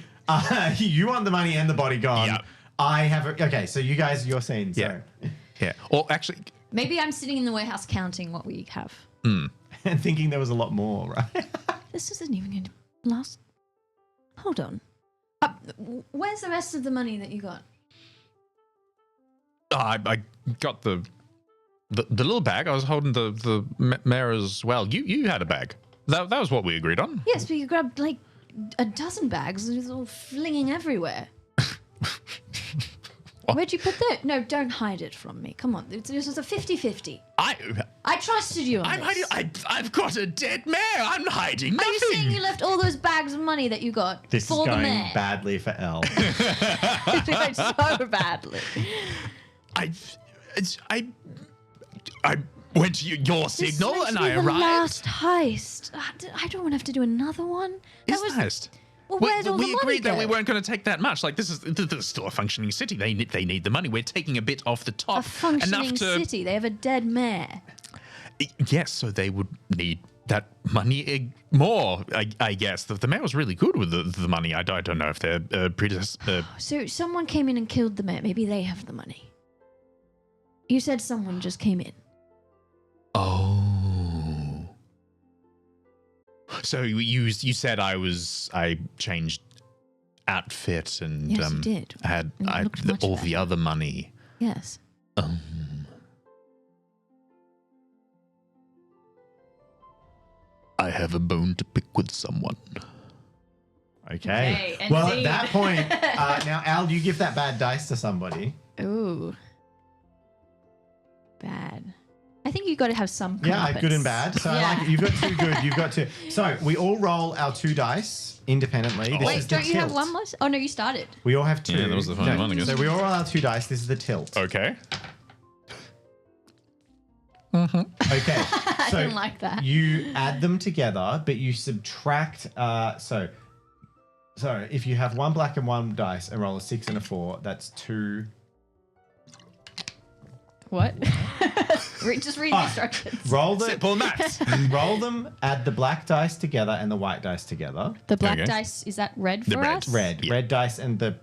You want the money and the body gone. Yeah. I have. Okay, so you guys, your scene. So. Yeah. Yeah. Or actually, Maybe I'm sitting in the warehouse counting what we have. And thinking there was a lot more, right? This isn't even going to last. Hold on. Where's the rest of the money that you got? I got the little bag. I was holding the mare as well. You had a bag. That was what we agreed on. Yes, but you grabbed like a dozen bags and it was all flinging everywhere. Where'd you put that? No, don't hide it from me. Come on. This was a 50-50. I trusted you on I'm this. hiding. I've got a dead mare. I'm hiding Are nothing. you saying you left all those bags of money that you got This for is the going mayor? badly for Elle. So badly. I went to your signal This and meant I to be the arrived. last heist. I don't want to have to do another one. It's nice. Well, where'd all the we money agreed that go? we weren't going to take that much. Like this is still a functioning city. They need the money. We're taking a bit off the top. A functioning enough to, city. They have a dead mayor. Yes, so they would need that money more. I guess the mayor was really good with the money. I don't know if they're So someone came in and killed the mayor. Maybe they have the money. You said someone just came in. Oh. So you said I changed outfit and Yes, you did. I had And you looked much all better. the other money. Yes. I have a bone to pick with someone. Okay. Okay, Well, indeed. at that point, now Al, you give that bad dice to somebody. Ooh. Bad. I think you got to have some Yeah, comeuppance. good and bad. So I like it. You've got 2 good. You've got 2. So we all roll our 2 dice independently. This is Wait, the don't you have tilt. one more? Oh, no, you started. We all have 2. Yeah, that was the final one, I guess. So we all roll our 2 dice. This is the tilt. Okay. Okay. I So didn't like that. you add them together, but you subtract. So if you have 1 black and 1 dice and roll a 6 and a 4, that's 2. What? Just read the instructions. Roll Simple maths. roll them. Add the black dice together and the white dice together. The black Okay. dice, is that red The for red. us? Red, red dice, and the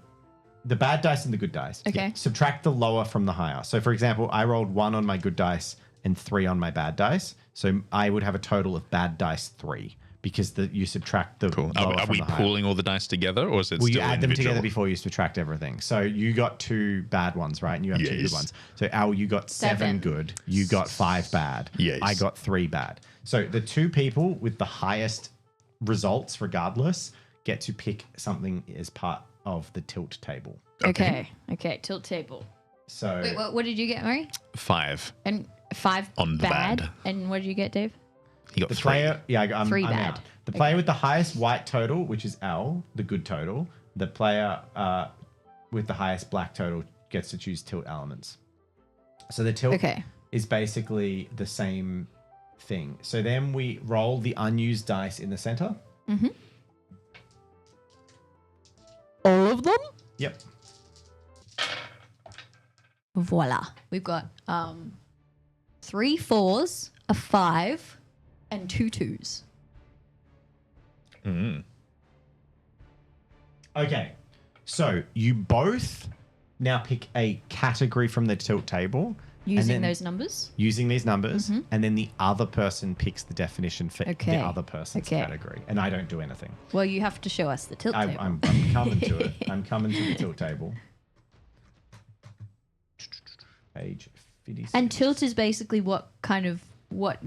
bad dice and the good dice. Okay. Subtract the lower from the higher. So, for example, I rolled 1 on my good dice and 3 on my bad dice. So I would have a total of bad dice 3 because you subtract the Cool. lower Are from we the higher. pooling all the dice together, or is it Well, you still add them individual? together before you subtract everything. So you got 2 bad ones, right? And you have 2 good Yes. ones. So Al, you got 7 7. good. You got 5 bad. Yes. I got 3 bad. So the 2 people with the highest results, regardless, get to pick something as part of the tilt table. Okay. Tilt table. So Wait, what did you get, Murray? 5. And 5 On the bad. And what did you get, Dave? You got the 3. player, yeah, I'm 3 I'm bad. out. The player with the highest white total, which is Al, the good total. The player with the highest black total gets to choose tilt elements. So the tilt Okay. is basically the same thing. So then we roll the unused dice in the center. All of them? Yep. Voila. We've got 3 4s, a 5, and 2 2s. Okay. So you both now pick a category from the tilt table. and Using then- those numbers? Using these numbers, and then the other person picks the definition for Okay. the other person's Okay. category. And I don't do anything. Well, you have to show us the tilt table. I'm coming to it. I'm coming to the tilt table. Page 56. And tilt is basically what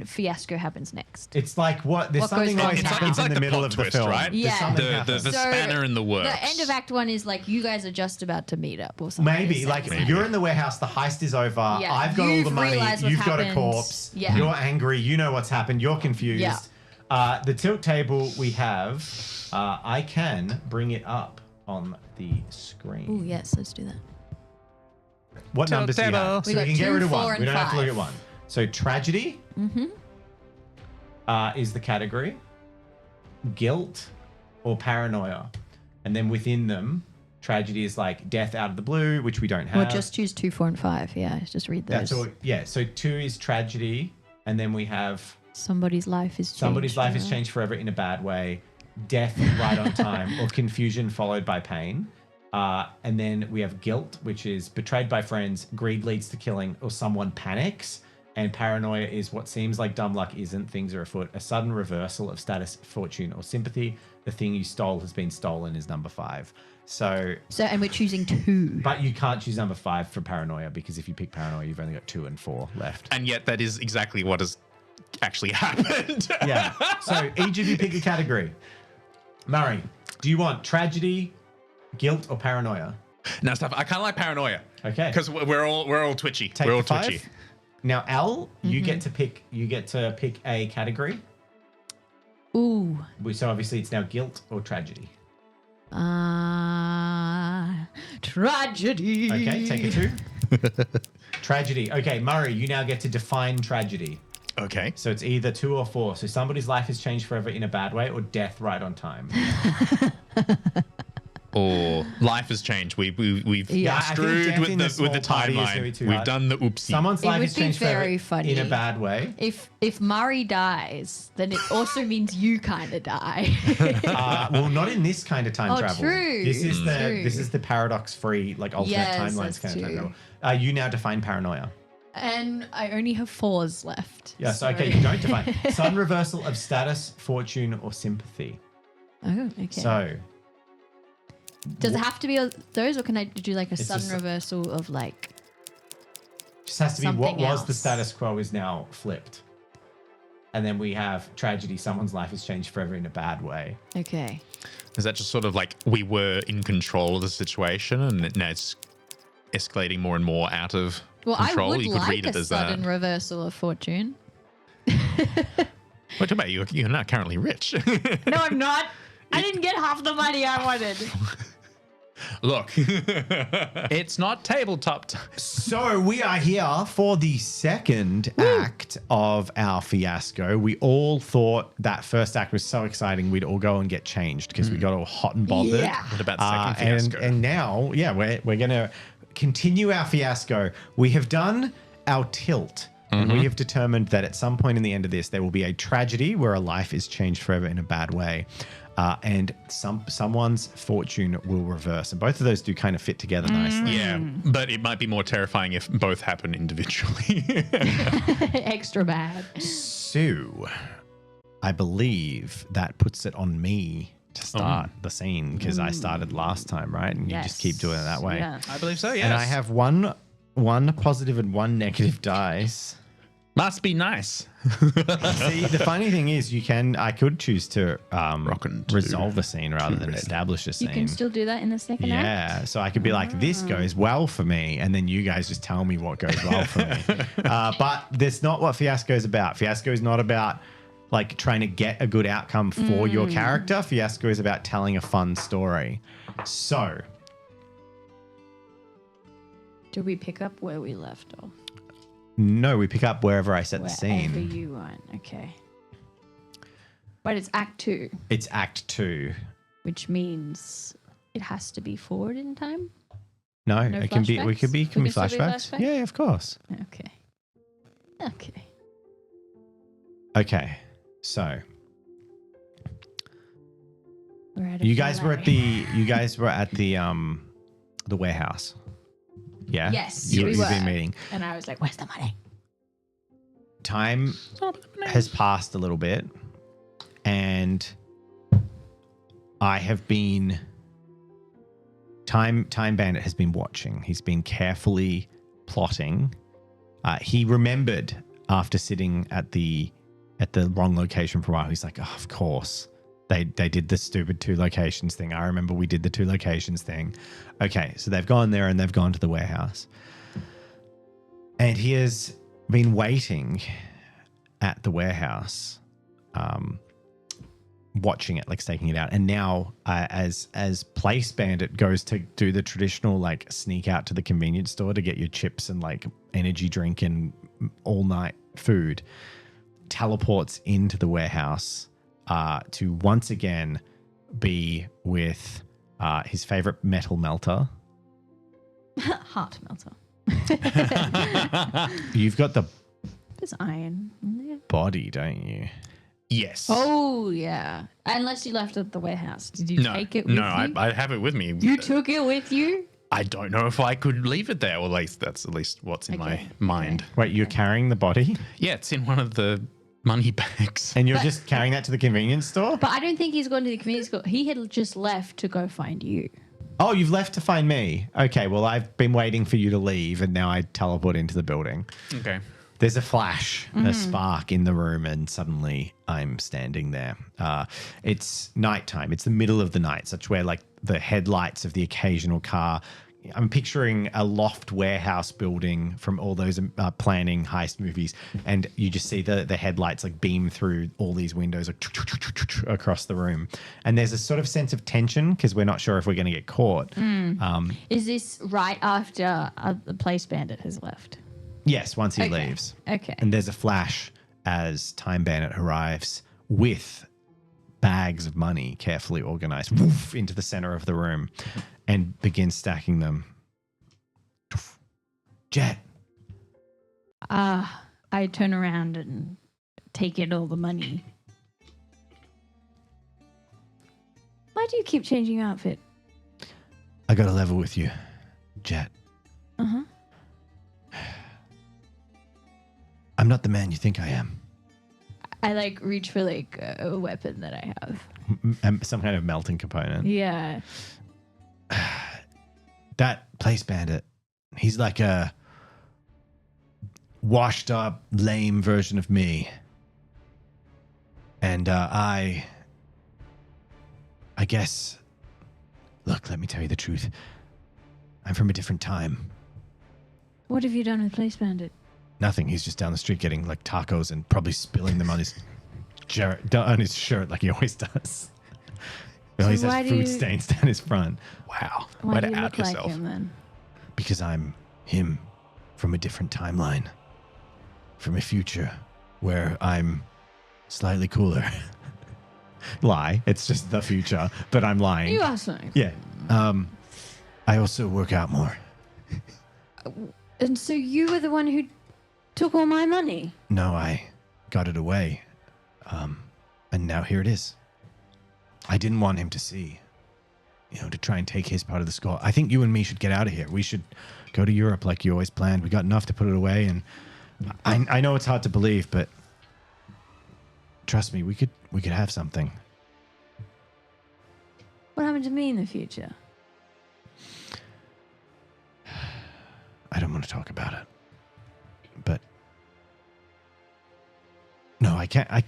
fiasco happens next. It's like there's What something goes always on? happens It's like in the the middle plot of the twist, film. right? There's Yeah. something The happens. spanner in the works. The end of Act 1 is like you guys are just about to meet up or something. Maybe like you're in the warehouse, the heist is over. Yeah, I've got all you've the money. realised what's You've got a happened. corpse. Yeah. You're angry. You know what's happened. You're confused. Yeah. The tilt table we have, I can bring it up on the screen. Oh, yes, let's do that. What Tilt numbers do you table. have? We So got we can get 2, rid of 4, one. and We don't have to look 5. at one. So tragedy is the category. Guilt or paranoia. And then within them, tragedy is like death out of the blue, which we don't have. Well, just choose 2, 4, and 5. Yeah, just read those. That's all. Yeah. So 2 is tragedy. And then we have Somebody's life is changed. somebody's life is forever. changed forever in a bad way, death right on time, or confusion followed by pain. And then we have guilt, which is betrayed by friends, greed leads to killing, or someone panics. And paranoia is what seems like dumb luck isn't, things are afoot, a sudden reversal of status, fortune, or sympathy. The thing you stole has been stolen is number 5. So, And we're choosing 2. but you can't choose number 5 for paranoia because if you pick paranoia, you've only got 2 and 4 left. And yet that is exactly what has actually happened. Yeah. So each of you pick a category. Murray, do you want tragedy, guilt, or paranoia? Now, stuff. I kind of like paranoia. Okay. Because we're all twitchy. Take we're all the 5. twitchy. Now, Al, you get to pick. You get to pick a category. Ooh. So obviously, it's now guilt or tragedy. Tragedy. Okay, take a 2. Tragedy. Okay, Murray, you now get to define tragedy. Okay. So it's either 2 or 4. So somebody's life has changed forever in a bad way, or death right on time. Or life has changed. We've Yeah, I think screwed death with in a the small party is gonna be timeline. too We've hard. done the oopsie. Someone's It life would has be changed very forever funny. in a bad way. If Murray dies, then it also means you kind of die. Well, not in this kind of time Oh, travel. true. This is the True. this is the paradox-free, like alternate Yes, timelines that's kind of time true. travel. You now define paranoia. And I only have 4s left. Yeah, so okay, you don't define sudden reversal of status, fortune, or sympathy. Oh, okay. So Does it have to be those, or can I do like a It's sudden just- reversal of like? just has to be what Something was the else. status quo is now flipped. And then we have tragedy. Someone's life has changed forever in a bad way. Okay. Is that just sort of like we were in control of the situation and now it's escalating more and more out of control? I would You could like read it a as sudden that. reversal of fortune. What about you? You're not currently rich. No, I'm not. I didn't get half the money I wanted. Look, it's not tabletop time. So we are here for the second act of our fiasco. We all thought that first act was so exciting we'd all go and get changed because we got all hot and bothered. Yeah. What about second fiasco? And now, we're going to continue our fiasco. We have done our tilt. And we have determined that at some point in the end of this, there will be a tragedy where a life is changed forever in a bad way. And someone's fortune will reverse. And both of those do kind of fit together nicely. Yeah, but it might be more terrifying if both happen individually. Extra bad. So, I believe that puts it on me to start the scene because I started last time, right? And you just keep doing it that way. Yeah. I believe so, yes. And I have one positive and one negative dice. Must be nice. See, the funny thing is, I could choose to Rockin' to resolve the scene rather than red. establish a scene. You can still do that in the second act? Yeah, so I could be like, this goes well for me, and then you guys just tell me what goes well for me. But that's not what Fiasco is about. Fiasco is not about like trying to get a good outcome for your character. Fiasco is about telling a fun story. So, Do we pick up where we left off? no, we pick up wherever I set the Wherever scene. you want. Okay. But it's Act 2, It's Act 2. which means it has to be forward in time? No, No it can be. We flashbacks? can be. Can We be can still be flashbacks. flashbacks? Yeah, of course. Okay. Okay. Okay, so We're at a you guys were at the warehouse. Yeah. Yes, You've we been were. meeting. And I was like, where's the money? Time has passed a little bit, and I have been. Time Bandit has been watching. He's been carefully plotting. He remembered after sitting at the wrong location for a while. He's like, oh, of course. They did the stupid 2 locations thing. I remember we did the 2 locations thing. Okay, so they've gone there and they've gone to the warehouse. And he has been waiting at the warehouse, watching it, like staking it out. And now as Place Bandit goes to do the traditional like sneak out to the convenience store to get your chips and like energy drink and all night food, teleports into the warehouse to once again be with his favorite metal melter. Heart melter. You've got the There's iron in there. body, don't you? Yes. Oh, yeah. Unless you left it at the warehouse. Did you take it with you? I have it with me. You took it with you? I don't know if I could leave it there. Well, at least that's at least what's in my mind. Wait, you're carrying the body? Yeah, it's in one of the money bags. And you're just carrying that to the convenience store? But I don't think he's gone to the convenience store. He had just left to go find you. Oh, you've left to find me. Okay, well, I've been waiting for you to leave, and now I teleport into the building. Okay. There's a flash, a spark in the room, and suddenly I'm standing there. It's nighttime. It's the middle of the night, such where like the headlights of the occasional car. I'm picturing a loft warehouse building from all those planning heist movies, and you just see the headlights like beam through all these windows like, across the room. And there's a sort of sense of tension because we're not sure if we're going to get caught. Is this right after the Place Bandit has left? Yes, once he leaves. Okay. And there's a flash as Time Bandit arrives with bags of money carefully organized woof, into the center of the room and begins stacking them. Jet. I turn around and take in all the money. Why do you keep changing your outfit? I got to level with you, Jet. Uh-huh. I'm not the man you think I am. I like reach for like a weapon that I have. Some kind of melting component. Yeah. That Place Bandit, he's like a washed up, lame version of me. And I guess, look, let me tell you the truth. I'm from a different time. What have you done with Place Bandit? Nothing. He's just down the street getting like tacos and probably spilling them on his shirt like he always does. He always has food stains down his front. Wow. Why Way do to you out look yourself. like him then? Because I'm him from a different timeline. From a future where I'm slightly cooler. Lie. It's just the future, but I'm lying. You are saying. Yeah. I also work out more. And so you were the one who took all my money? No, I got it away. And now here it is. I didn't want him to see, to try and take his part of the score. I think you and me should get out of here. We should go to Europe like you always planned. We got enough to put it away, and I know it's hard to believe, but trust me, we could have something. What happened to me in the future? I don't want to talk about it, but no, I can't. I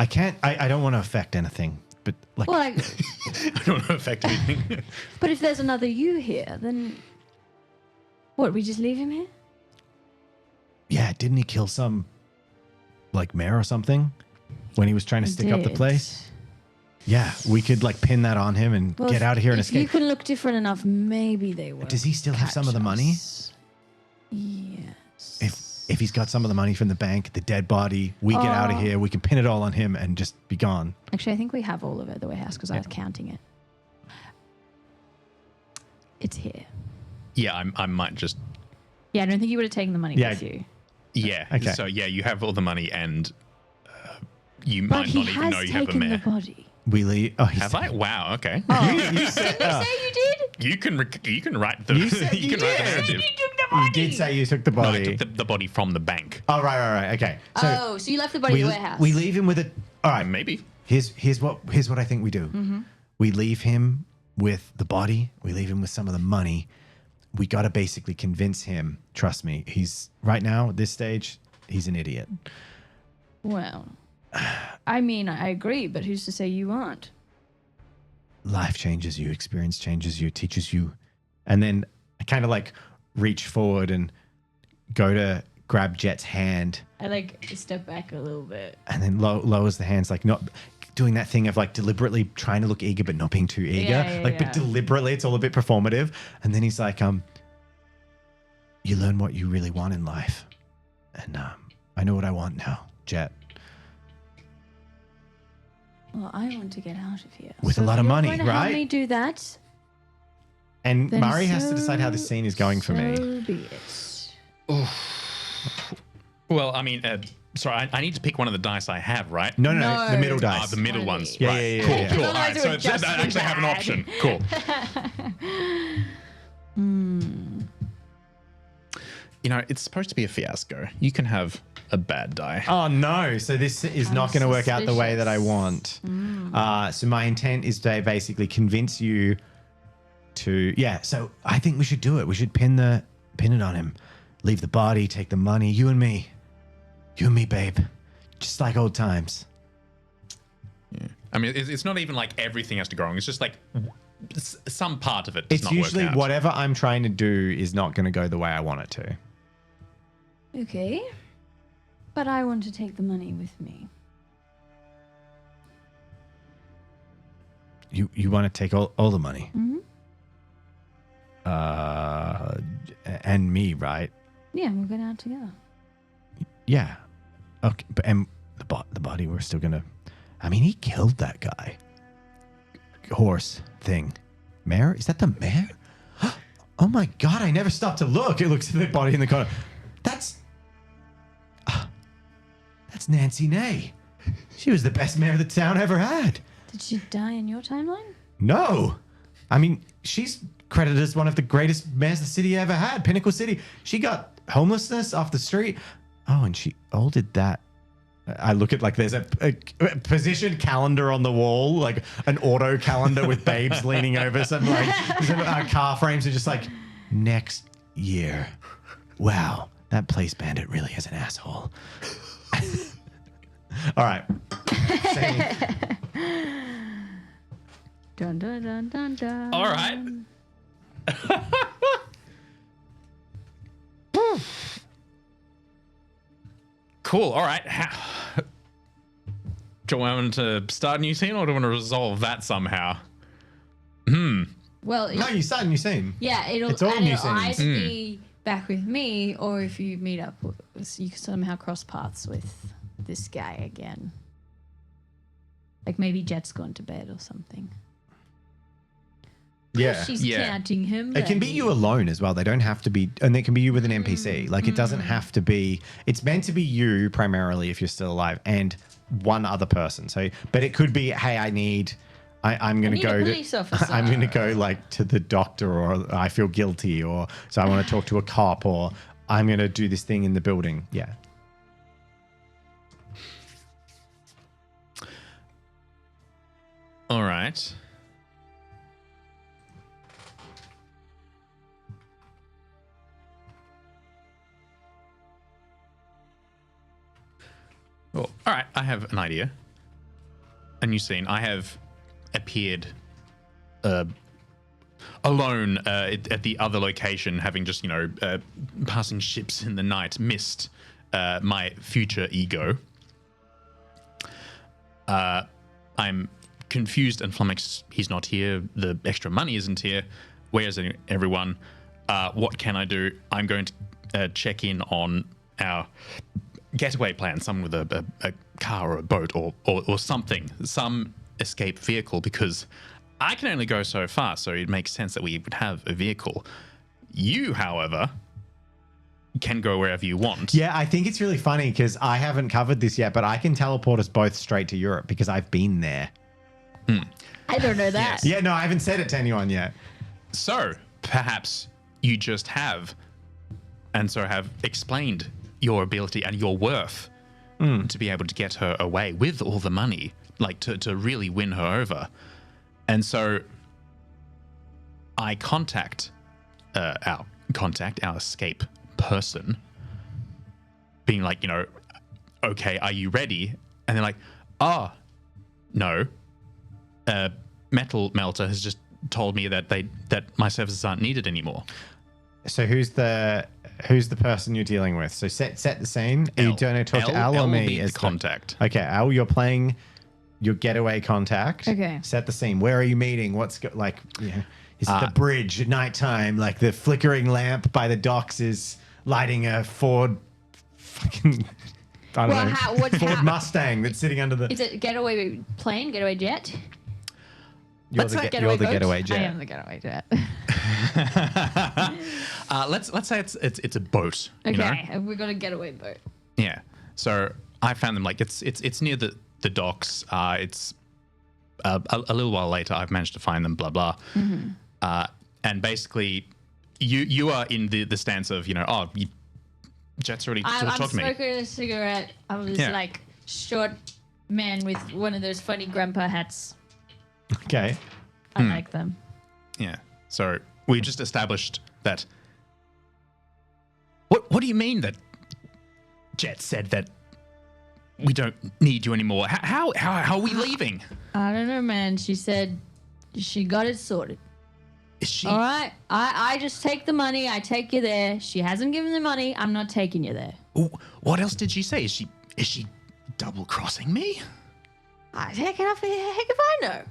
can't. I don't want to affect anything. But like, Well, I don't want to affect anything. but if there's another you here, then what? We just leave him here? yeah, didn't he kill some like mayor or something when he was trying to stick up the place? Yeah, we could like pin that on him and get out of here and if escape. you can look different enough, maybe they will. Does he still have some of the money? Yes. If he's got some of the money from the bank, the dead body, we get out of here. We can pin it all on him and just be gone. Actually, I think we have all of it at the warehouse because I was counting it. It's here. Yeah, I might just. Yeah, I don't think you would have taken the money with you. Yeah. Okay. So yeah, you have all the money, and you But might he not even know has you have a taken the mayor. body. We leave. Oh, Have I? Wow. Okay. Didn't you say you did? You can write the You said you you can write the did. narrative. You took the You money. did say you took the No, I body. took the body from the bank. Oh, right. Okay. So So you left the body in the warehouse. we leave him with it. All right. Maybe. Here's what I think we do. We leave him with the body. We leave him with some of the money. We got to basically convince him. Trust me, he's right now at this stage. He's an idiot. Well, I mean, I agree, but who's to say you aren't? Life changes you, experience changes you, teaches you. And then I kind of like reach forward and go to grab Jet's hand I like step back a little bit. and then lowers the hands, like not doing that thing of like deliberately trying to look eager but not being too eager. But deliberately, it's all a bit performative. And then he's like, you learn what you really want in life. And I know what I want now, Jet. Well, I want to get out of here. With a lot of money, Help right? me do that. And Then Murray has to decide how the scene is going for me. So be it. Well, I mean, sorry, I need to pick one of the dice I have, right? No, No. the middle dice. The middle One of ones. these. Yeah, right. yeah, Cool, yeah. cool. Otherwise All right. it So would just I be actually have an bad. option. Cool. It's supposed to be a fiasco. You can have a bad die. Oh no! So this is not going to work out the way that I want. suspicious. So my intent is to basically convince you to. Yeah. So I think we should do it. We should pin it on him. Leave the body. Take the money. You and me, babe. Just like old times. Yeah. I mean, it's not even like everything has to go wrong. It's just like some part of it does It's not usually work out. whatever I'm trying to do is not going to go the way I want it to. Okay. But I want to take the money with me. You want to take all the money. Mm-hmm. And me, right? Yeah, we'll go down together. Yeah. Okay, but and the body, we're still gonna. I mean, he killed that guy. Horse thing. Mayor? Is that the mayor? Oh my god! I never stopped to look. It looks at the body in the corner. That's Nancy Nay. She was the best mayor the town ever had. Did she die in your timeline? No, I mean she's credited as one of the greatest mayors the city ever had. Pinnacle City. She got homelessness off the street. Oh, and she all did that. I look at like there's a position calendar on the wall, like an auto calendar with babes leaning over some like car frames are just like next year. Wow, that Place Bandit really is an asshole. All right. Same. Dun, dun, dun, dun, dun. All right. Cool. All right. Do I want to start a new scene or do I want to resolve that somehow? Well, No, you start a new scene. yeah, It's all new it'll scenes. either be back with me, or if you meet up, you can somehow cross paths with this guy again. Like maybe Jet's gone to bed or something. Yeah. She's Yeah. counting him. It can be you alone as well. They don't have to be, and it can be you with an NPC. Like it doesn't have to be. It's meant to be you primarily if you're still alive, and one other person. So, but it could be, hey, I'm going to need a go police officer. I'm going to go like to the doctor, or I feel guilty, or so I want to talk to a cop, or I'm going to do this thing in the building. Yeah. All right. Well, all right. I have an idea. A new scene. I have appeared alone at the other location, having just, passing ships in the night, missed my future ego. I'm confused and flummoxed. He's not here. The extra money isn't here. Where's everyone? What can I do? I'm going to check in on our getaway plan, someone with a car or a boat or something, some escape vehicle, because I can only go so far, so it makes sense that we would have a vehicle. You, however, can go wherever you want. Yeah, I think it's really funny because I haven't covered this yet, but I can teleport us both straight to Europe because I've been there. I don't know that. Yes. Yeah, no, I haven't said it to anyone yet. So perhaps you just have, and so have explained your ability and your worth to be able to get her away with all the money, like to really win her over. And so I contact our escape person, being like, okay, are you ready? And they're like, no. Metal Melter has just told me that my services aren't needed anymore. So who's the person you're dealing with? So set the scene. Are you going to talk to Al or will me be as the contact. Okay, Al, you're playing your getaway contact. Okay. Set the scene. Where are you meeting? Is it the bridge at nighttime? Like the flickering lamp by the docks is lighting a Ford fucking Ford Mustang that's sitting under the. Is it getaway plane, getaway jet? You're the getaway jet. I am the getaway jet. Let's say it's a boat. Okay, we've got a getaway boat. Yeah. So I found them, like it's near the docks. It's a little while later. I've managed to find them. Blah blah. Mm-hmm. And basically, you are in the stance of Jet's already talked to me. I'm smoking a cigarette. I'm this like short man with one of those funny grandpa hats. Okay. I like them. Yeah. So we just established that. What do you mean that Jet said that we don't need you anymore? How are we leaving? I don't know, man. She said she got it sorted. Is she? All right. I just take the money. I take you there. She hasn't given the money. I'm not taking you there. What else did she say? Is she double crossing me? Heck if I know.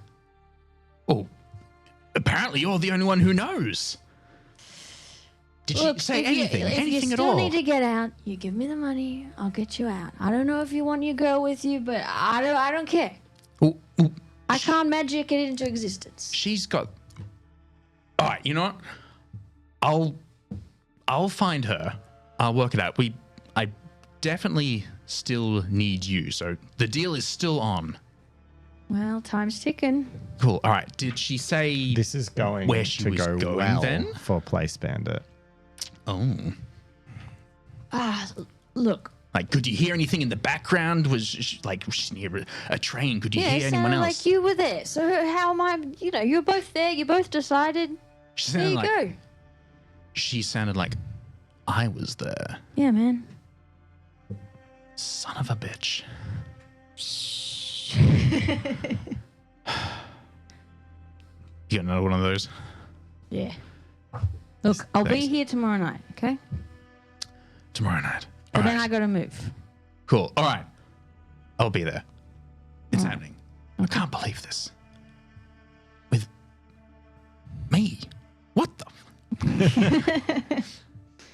Well, apparently you're the only one who knows. Did she say anything? If Anything you at still all? need to get out, you give me the money. I'll get you out. I don't know if you want your girl with you, but I don't care. Ooh, I can't magic it into existence. she's got. All right, you know what? I'll find her. I'll work it out. I definitely still need you, so the deal is still on. Well, time's ticking. Cool. All right. Did she say This is going where she to was go going well then? for Place Bandit. Oh, Look. like, could you hear anything in the background? Was she near a train? Could you hear it anyone sounded else? like you were there. So how am I? You're both there. You both decided. She There sounded you like go. she sounded like I was there. Yeah, man. Son of a bitch. You got another one of those? Yeah. Look, I'll be Thanks. here tomorrow night, okay? Tomorrow night. But All then right. I gotta move. Cool. All right. I'll be there. It's happening. I can't believe this. With me. What the?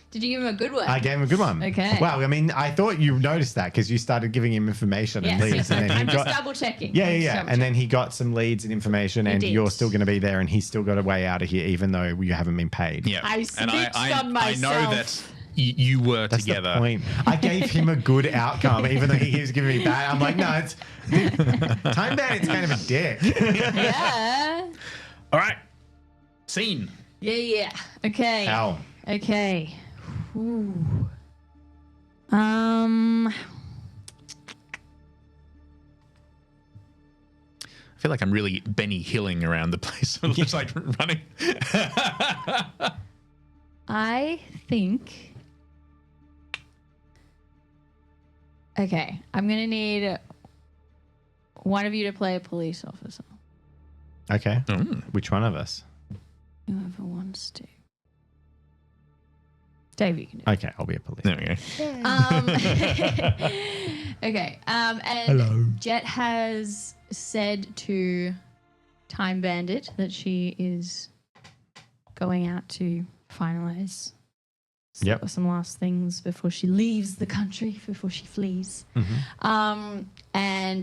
Did you give him a good one? I gave him a good one. Okay. Wow. I mean, I thought you noticed that because you started giving him information and leads, and then he I'm got. just double checking. Yeah. And then he got some leads and information, and did. you're still going to be there, and he's still got a way out of here, even though you haven't been paid. Yeah. I and snitched on I myself. know that you were That's together. the point. I gave him a good outcome, even though he was giving me bad. I'm like, no, it's Time Bandit's kind of a dick. Yeah. All right. Scene. Yeah. Okay. Ow. Okay. Ooh. I feel like I'm really Benny Hilling around the place. I'm just like running. I think. Okay, I'm gonna need one of you to play a police officer. Okay. Which one of us? Whoever wants to. Dave, you can do it. Okay, I'll be a police. There we go. Okay. And Hello. Jet has said to Time Bandit that she is going out to finalize some last things before she leaves the country, before she flees. And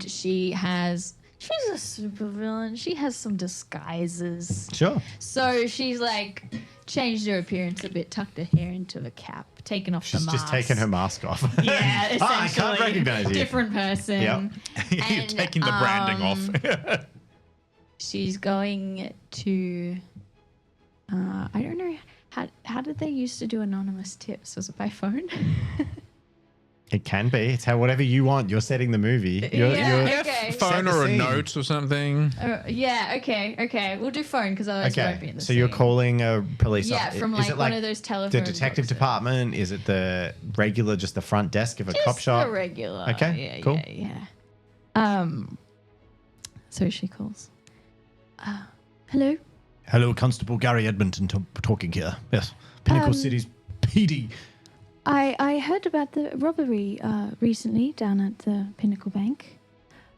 she's a supervillain. She has some disguises. Sure. So she's like changed her appearance a bit, tucked her hair into a cap, taken off She's the mask. just taken her mask off. Yeah, essentially. I can't recognize you. Different person. Yep. You're And, taking the branding off. She's going to. I don't know. How did they used to do anonymous tips? Was it by phone? It can be. It's how whatever you want. You're setting the movie. Okay. Phone Set the or a scene. note or something. Yeah. Okay. We'll do phone because otherwise it won't be in Okay. the So you're scene. calling a police Yeah, officer. from Is like it one of those telephone the detective boxes. department? Is it the regular, just the front desk of a Just cop shop? the regular. Okay, Yeah, cool. Yeah. So she calls. Hello. Hello, Constable Gary Edmonton talking here. Yes. Pinnacle City's PD. I heard about the robbery recently down at the Pinnacle Bank.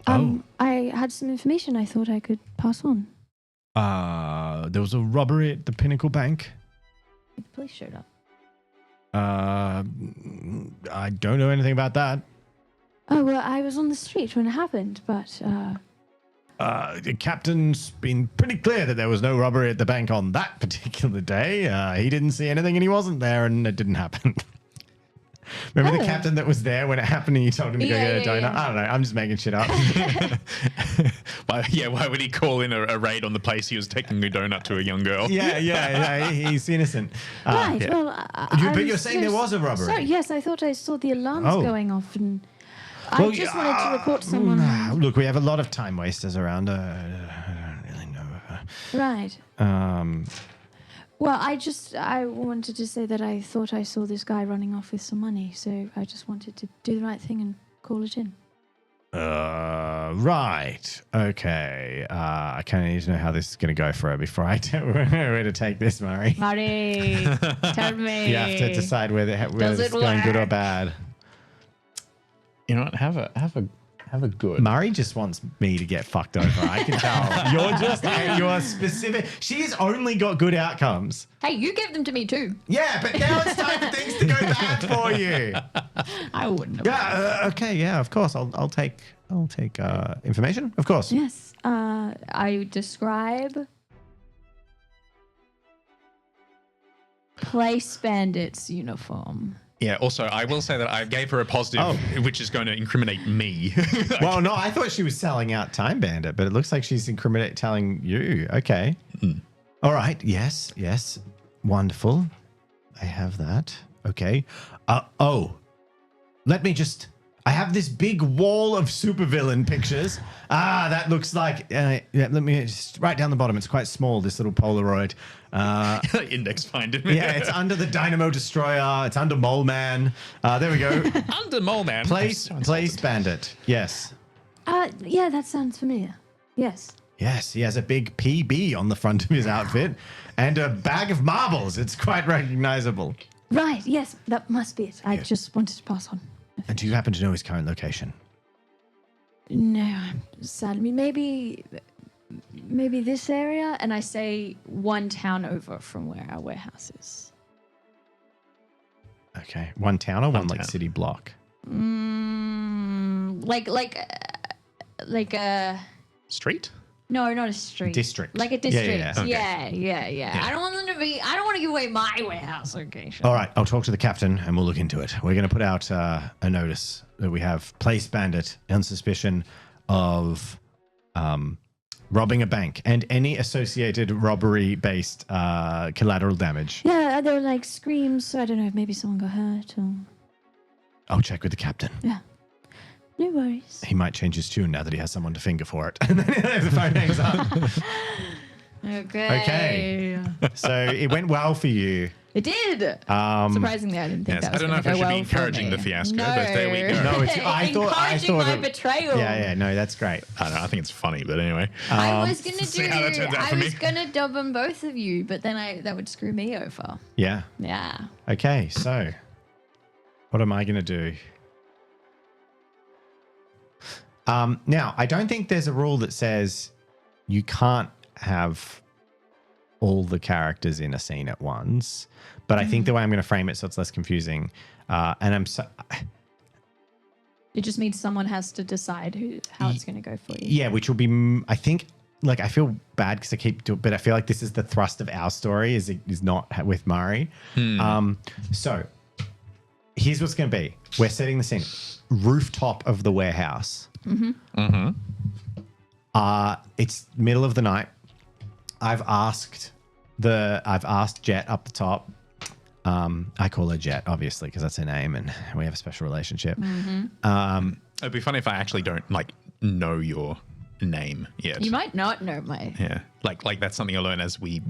Oh. I had some information I thought I could pass on. There was a robbery at the Pinnacle Bank. The police showed up. I don't know anything about that. Oh, well, I was on the street when it happened, but The captain's been pretty clear that there was no robbery at the bank on that particular day. He didn't see anything and he wasn't there and it didn't happen. Remember the captain that was there when it happened and you told him to go get a donut? Yeah. I don't know. I'm just making shit up. Why would he call in a raid on the place he was taking a donut to a young girl? yeah. He's innocent. right. Yeah. Well, But you're saying there was a robbery? Sorry, yes, I thought I saw the alarms Oh. going off, and I just wanted to report someone. Look, we have a lot of time wasters around. I don't really know. Right. Well, I wanted to say that I thought I saw this guy running off with some money, so I just wanted to do the right thing and call it in. Right. Okay. I kind of need to know how this is going to go for her before I tell her where to take this, Murray. Marty, tell me. You have to decide whether Does it's it going good or work? bad. You know what? Have a good. Murray just wants me to get fucked over. I can tell. You're specific. She's only got good outcomes. Hey, you gave them to me too. Yeah, but now it's time for things to go bad for you. I wouldn't have. Yeah. Okay. Yeah. Of course. I'll take information. Of course. Yes. I describe Place Bandit's uniform. Yeah. Also, I will say that I gave her a positive, which is going to incriminate me. Well, no, I thought she was selling out Time Bandit, but it looks like she's telling you. Okay. All right. Yes. Wonderful. I have that. Okay. Let me just. I have this big wall of supervillain pictures. That looks like. Let me just write down the bottom. It's quite small. This little Polaroid. Index finder. Yeah, it's under the Dynamo Destroyer. It's under Mole Man. There we go. Under Mole Man. Place Bandit. Yes. Yeah, that sounds familiar. Yes. Yes, he has a big PB on the front of his outfit and a bag of marbles. It's quite recognizable. Right, yes, that must be it. I just wanted to pass on. And do you happen to know his current location? No, sadly, maybe this area, and I say one town over from where our warehouse is. Okay, one town or one like town. city block? Like a Street? no, not a street. District. Like a district. Yeah. Yeah. I don't want them to be. I don't want to give away my warehouse location. All right, I'll talk to the captain and we'll look into it. We're going to put out a notice that we have placed Bandit on suspicion of robbing a bank and any associated robbery-based collateral damage. Yeah, there were like screams. So I don't know if maybe someone got hurt or. I'll check with the captain. Yeah. No worries. He might change his tune now that he has someone to finger for it. And then the phone hangs up. Okay. So it went well for you. It did. Surprisingly, I didn't think Yes, that I was don't know if I should be encouraging the fiasco, but there we go. No, I encouraging thought my it- betrayal. Yeah, no, that's great. I don't know. I think it's funny, but anyway. I was gonna see how that turns out I for was me. gonna dub them both of you, but then that would screw me over. Yeah. Yeah. Okay, so what am I going to do? Now, I don't think there's a rule that says you can't have all the characters in a scene at once, but I think the way I'm going to frame it so it's less confusing, and It just means someone has to decide how it's gonna go for you. yeah, which will be, I think, like I feel bad because I keep doing, but I feel like this is the thrust of our story is not with Murray. So here's what's going to be. We're setting the scene. Rooftop of the warehouse. It's middle of the night. I've asked Jet up the top. I call her Jet, obviously, because that's her name and we have a special relationship. It'd be funny if I actually don't know your name yet. You might not know my. Yeah, like that's something I learn as we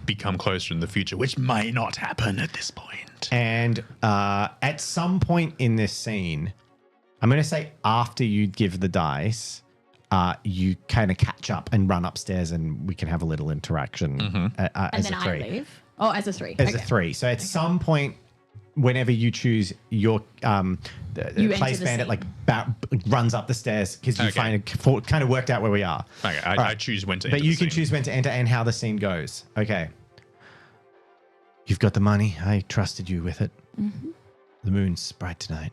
become closer in the future, which may not happen at this point. And at some point in this scene, I'm going to say after you give the dice, you kind of catch up and run upstairs and we can have a little interaction And as then a three. I leave. Oh, as a three. As a three. So at some point, whenever you choose your You place enter the bandit, runs up the stairs because you kind of worked out where we are. Okay, I choose when to enter. But you the can scene. choose when to enter and how the scene goes. Okay. You've got the money. I trusted you with it. The moon's bright tonight.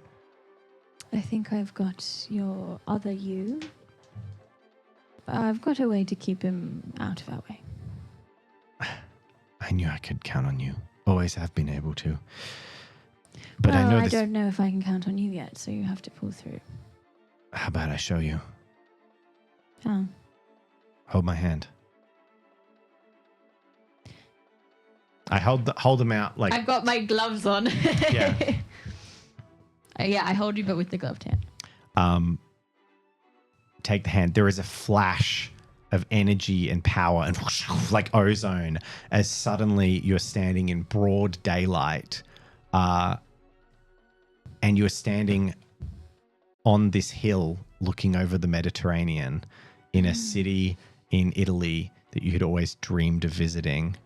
I think I've got your other you. I've got a way to keep him out of our way. I knew I could count on you. Always have been able to. But well, I know I this. don't know if I can count on you yet, so you have to pull through. How about I show you? Oh. Hold my hand. I hold them out like I've got my gloves on. Yeah. Yeah, I hold you, but with the gloved hand. Take the hand. There is a flash of energy and power and like ozone as suddenly you're standing in broad daylight and you're standing on this hill looking over the Mediterranean in a city in Italy that you had always dreamed of visiting.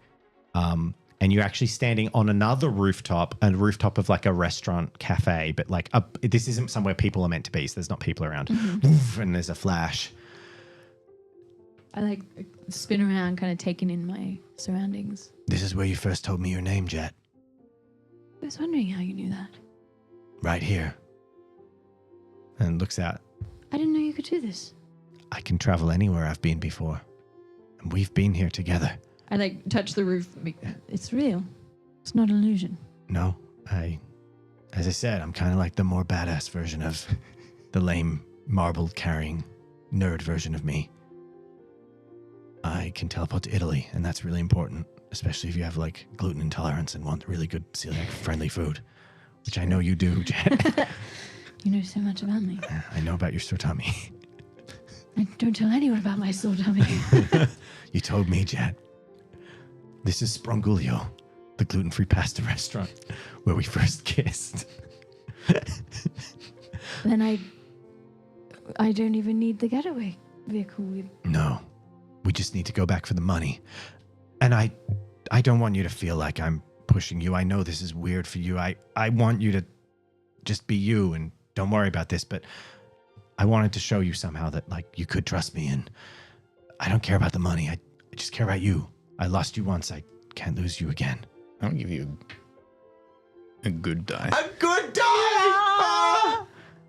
And you're actually standing on another rooftop, a rooftop of like a restaurant cafe, but like this isn't somewhere people are meant to be, so there's not people around. Woof, and there's a flash. I like spin around, kind of taking in my surroundings. This is where you first told me your name, Jet. I was wondering how you knew that. Right here. And looks out. I didn't know you could do this. I can travel anywhere I've been before. And we've been here together. I like touch the roof. It's real. It's not an illusion. No, as I said, I'm kind of like the more badass version of the lame marble carrying nerd version of me. I can teleport to Italy, and that's really important, especially if you have like gluten intolerance and want really good celiac friendly food, which I know you do, Jet. You know so much about me. I know about your sore tummy. I don't tell anyone about my sore tummy. You told me, Jet. This is Sprongulio, the gluten-free pasta restaurant where we first kissed. Then I I don't even need the getaway vehicle. No, we just need to go back for the money. And I don't want you to feel like I'm pushing you. I know this is weird for you. I want you to just be you and don't worry about this, but I wanted to show you somehow that like you could trust me, and I don't care about the money. I just care about you. I lost you once. I can't lose you again. I'll give you a good die. A good die! Ah!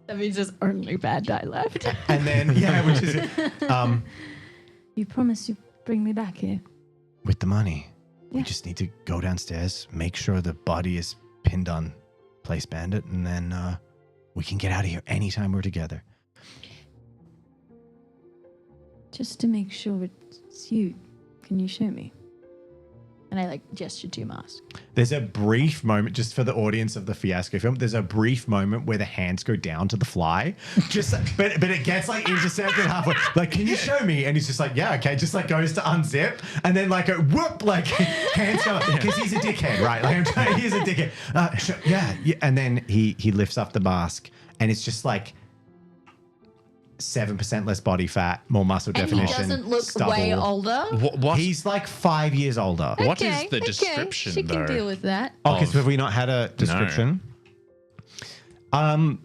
That means there's only bad die left. And then, which is it. You promise you bring me back here. With the money. Yeah. We just need to go downstairs, make sure the body is pinned on Place Bandit, and then we can get out of here anytime we're together. Just to make sure it's you, can you show me? And I gesture to Mask. There's a brief moment, just for the audience of the Fiasco film, there's a brief moment where the hands go down to the fly. But it gets intercepted halfway. Can you show me? And he's just yeah, okay. Just goes to unzip. And then a whoop, hands go, because he's a dickhead, right? He's a dickhead. Yeah. And then he lifts up the mask and it's just 7% less body fat, more muscle definition. And he doesn't look stubble. way older. What? He's 5 years older. What is the description, She can though? deal with that. Oh, because have we not had a description? Our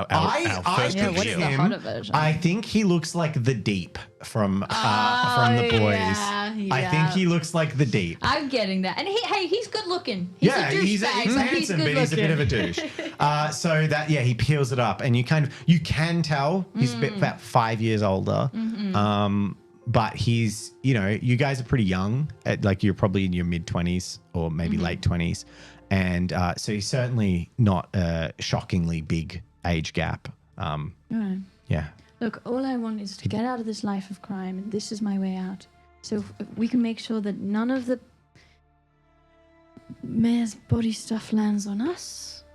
I first think what's the reveal. hotter version? I think he looks like the Deep from the boys. Yeah. I think he looks like the Deep. I'm getting that. And he's good looking. He's a he's douchebag, handsome, but he's good but he's a bit of a douche. So that he peels it up, and you can tell he's about 5 years older. Mm-hmm. But he's, you guys are pretty young. You're probably in your mid-20s or maybe late 20s, and so he's certainly not a shockingly big age gap. Right. Yeah. Look, all I want is to get out of this life of crime, and this is my way out. So if we can make sure that none of the mayor's body stuff lands on us.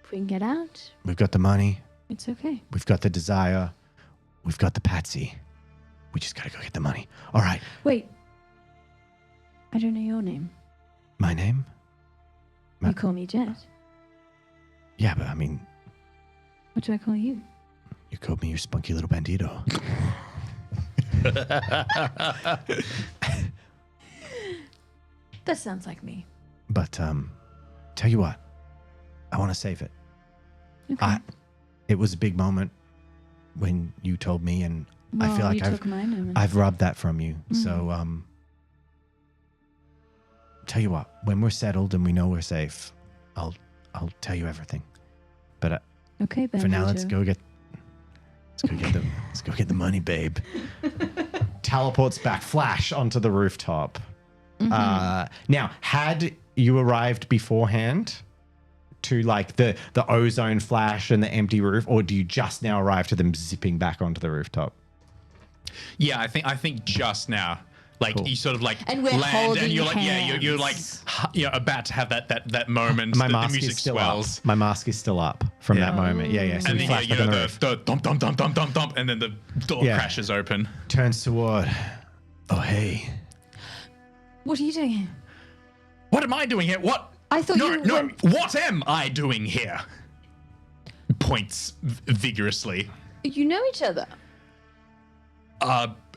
If we can get out, We've got the money. it's okay. We've got the desire. We've got the patsy. We just got to go get the money. All right. Wait. I don't know your name. My name? You call me Jet. Yeah, but I mean, What do I call you? you called me your spunky little bandito. That sounds like me. But tell you what, I want to save it. Okay. It was a big moment when you told me, and I feel like you took my moment. I've robbed that from you. So tell you what, when we're settled and we know we're safe, I'll tell you everything. But okay, for now, let's Bandito. go get the money, babe. Teleports back, flash onto the rooftop. Now, had you arrived beforehand to the ozone flash and the empty roof, or do you just now arrive to them zipping back onto the rooftop? Yeah, I think just now. Cool. You sort of And we're land holding and you're hands. you're about to have that moment. My the mask music is still swells. up. My mask is still up from that moment. Yeah. So And we then flash back on the roof. the dump, dump, dump, dump, dump, dump, and then the door Yeah. crashes open. Turns toward. Oh, hey. What are you doing here? What am I doing here? What? I thought No. you went- What am I doing here? Points vigorously. You know each other.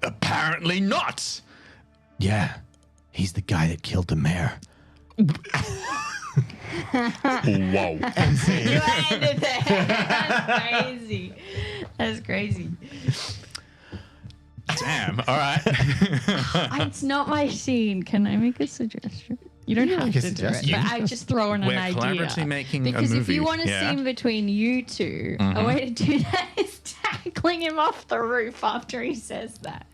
Apparently not. Yeah. He's the guy that killed the mayor. Whoa. You ended there. That's crazy. That's crazy. Damn. All right. It's not my scene. Can I make a suggestion? You don't have make a to do it, suggestion. but I just throw in an We're idea. collaboratively making a because if you movie. want a Yeah. scene between you 2, a way to do that is tackling him off the roof after he says that.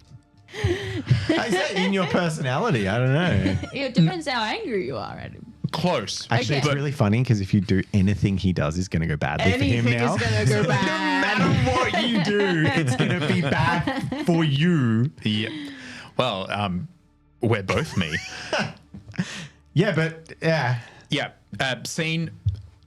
Is that in your personality? I don't know. It depends how angry you are at him. Close. Actually, Okay. it's really funny because if you do anything he does is going to go badly for him Anything now. is gonna go bad. No matter what you do, it's going to be bad for you. Yeah. Well, we're both me. Yeah, but yeah. Yeah. Scene.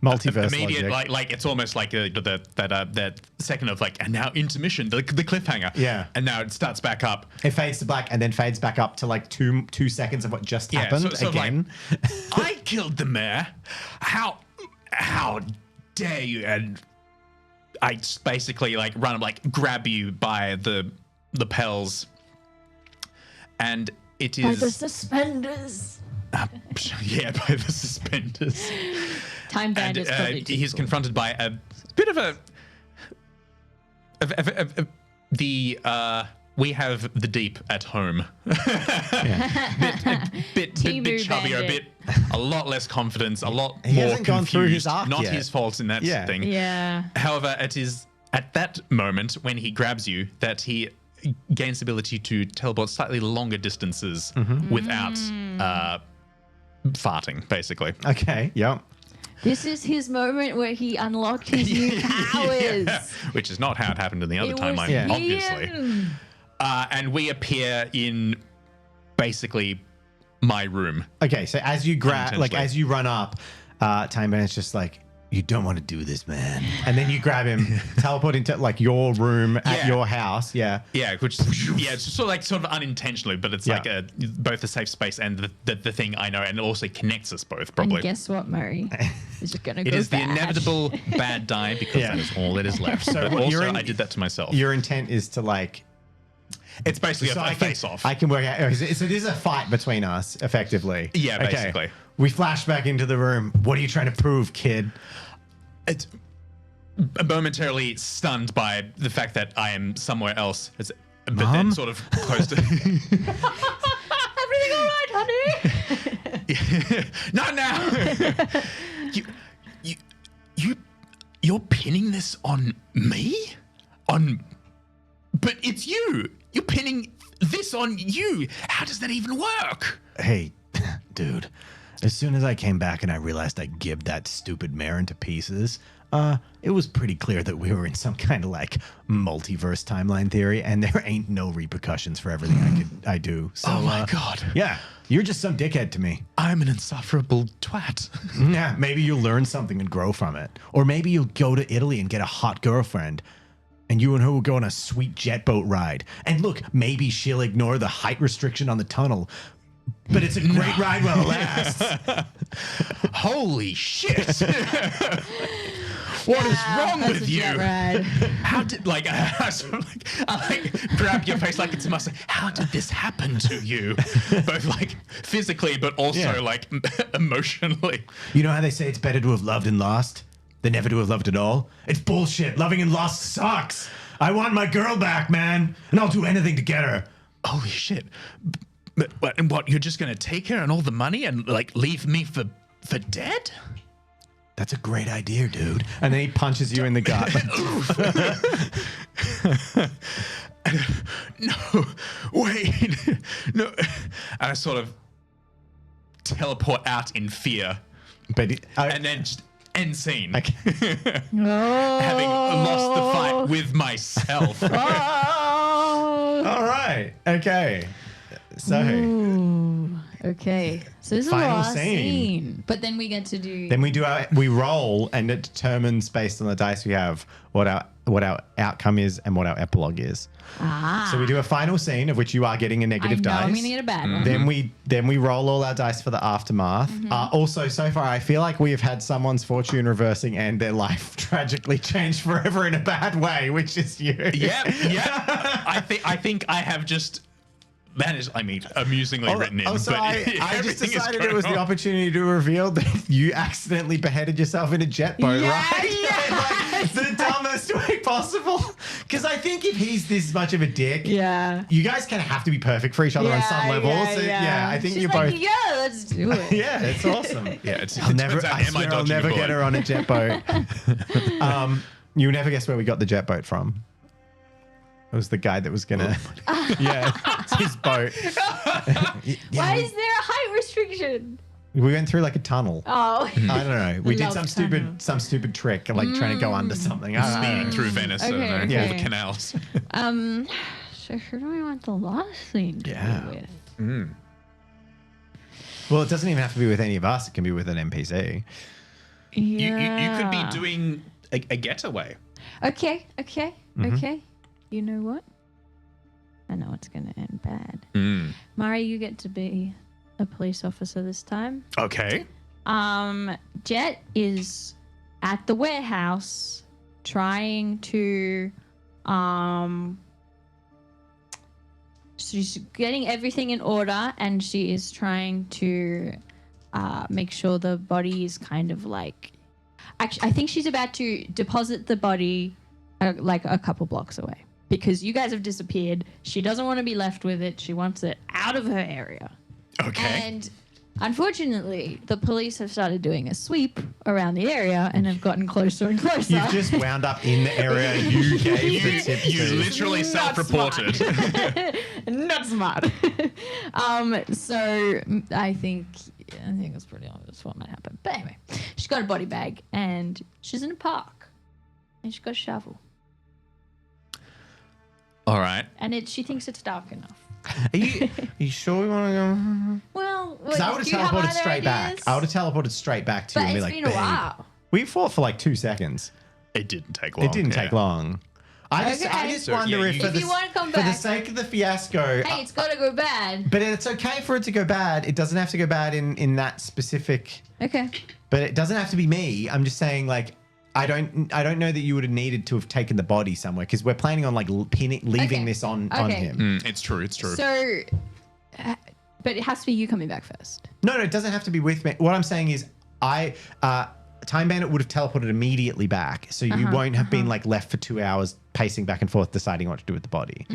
Multiverse Immediate, logic. like it's almost like that second of and now intermission, the cliffhanger. Yeah. And now it starts back up. It fades to black and then fades back up to 2 seconds of what just happened so again. I killed the mayor. How dare you? And I just basically like run, like grab you by the lapels, and it is By the suspenders. yeah, by the suspenders. Time bandits. He's confronted by a bit of we have the deep at home. bit chubbier, a lot less confidence, a lot He more hasn't gone through his confused. arc Not yet. his fault in that thing. Yeah. However, it is at that moment when he grabs you that he gains the ability to teleport slightly longer distances without farting, basically. Okay. Yep. This is his moment where he unlocked his new powers. Yeah, which is not how it happened in the other It timeline, was obviously. him. And we appear in basically my room. Okay. So as you grab, like Unintentionally. as you run up, Time Bandit's just like, you don't want to do this, man. And then you grab him, teleport into like your room at Yeah. your house. Yeah. Yeah, which it's sort of unintentionally, but it's Yeah. like both a safe space and the thing I know, and it also connects us both And probably. guess what, Murray? It's just gonna It go is the bad. inevitable bad die because Yeah. that is all that is left. So But what also, you're in- I did that to myself. Your intent is to like. It's basically So a I face off. can work out. So it is a fight between us, effectively. Yeah, Okay. basically. We flash back into the room. What are you trying to prove, kid? It's momentarily stunned by the fact that I am somewhere else. But Mom? then sort of close to. Everything all right, honey? Not now. You're pinning this on me? But it's you. You're pinning this on you. How does that even work? Hey, dude. As soon as I came back and I realized I gibbed that stupid mare into pieces, it was pretty clear that we were in some kind of like multiverse timeline theory, and there ain't no repercussions for everything I do. So, Oh my God. Yeah, you're just some dickhead to me. I'm an insufferable twat. Yeah, maybe you'll learn something and grow from it, or maybe you'll go to Italy and get a hot girlfriend. And you and her will go on a sweet jet boat ride. And look, maybe she'll ignore the height restriction on the tunnel. But it's a great ride while it lasts. Holy shit. What is wrong That's with a you? jet ride. How did I grab your face like it's a must. How did this happen to you? Both like physically, but also Yeah. like emotionally. You know how they say it's better to have loved and lost than never to have loved at all? It's bullshit. Loving and lost sucks. I want my girl back, man. And I'll do anything to get her. Holy shit. But and what? You're just gonna take her and all the money and like leave me for dead? That's a great idea, dude. And then he punches you in the gut. No, wait, no. And I sort of teleport out in fear, But and then just end scene. okay. Oh. Having lost the fight with myself. Oh. All right. Okay. So Ooh. Okay. So this is Final the last scene. scene. But then we get to do. then we roll, and it determines based on the dice we have what our outcome is and what our epilogue is. Ah. So we do a final scene of which you are getting a I negative know dice. I'm gonna get a bad one. Then we roll all our dice for the aftermath. Also, so far, I feel like we have had someone's fortune reversing and their life tragically changed forever in a bad way, which is you. Yep. I think I have just. That is, amusingly written in. So but I just everything is decided going it was the wrong. opportunity to reveal that you accidentally beheaded yourself in a jet boat, right? Like, the dumbest way possible. Because I think if he's this much of a dick, Yeah. you guys kind of have to be perfect for each other on some level. So, I think She's you're like, both. yeah, let's do it. Yeah, it's awesome. Yeah, it's. I'll it never, turns out, I am swear I'll dodging a never get bullet? her on a jet boat. You never guess where we got the jet boat from. It was the guy that was gonna. Yeah, it's his boat. Why is there a height restriction? We went through like a tunnel. Oh. I don't know. We did Love some stupid trick, like trying to go under something. I don't know. Speeding through Venice, Okay, and all okay. the canals. So who do we want the last scene to Yeah. be with? Well, it doesn't even have to be with any of us. It can be with an NPC. You could be doing a getaway. Okay. Mm-hmm. Okay. You know what? I know it's gonna end bad. Mari, you get to be a police officer this time. Okay. Jet is at the warehouse trying to she's getting everything in order, and she is trying to make sure the body is kind of like, actually I think she's about to deposit the body like a couple blocks away, because you guys have disappeared. She doesn't want to be left with it. She wants it out of her area. Okay. And unfortunately, the police have started doing a sweep around the area and have gotten closer and closer. You've just wound up in the area you gave the tip to. You literally Not self-reported. Not smart. So I think it's pretty obvious what might happen. But anyway, she's got a body bag and she's in a park and she's got a shovel. All right. And she thinks it's dark enough. Are you sure we want to go? Well, Because I would do you have have teleported other straight back. ideas? I would have teleported straight back to you But and be it's like, been a "Babe." while. We fought for like 2 seconds. It didn't take long. It didn't yeah. take long. I just Okay. wonder So, yeah, if, you- for, If the, you wanna come for the back- sake of the fiasco, Hey, it's got to go bad. but it's okay for it to go bad. It doesn't have to go bad in that specific. Okay. But it doesn't have to be me. I'm just saying, like, I don't know that you would have needed to have taken the body somewhere, because we're planning on like leaving Okay. this on Okay. him. It's true. It's true. So, but it has to be you coming back first. No, it doesn't have to be with me. What I'm saying is, Time Bandit would have teleported immediately back, so you won't have been like left for 2 hours pacing back and forth deciding what to do with the body.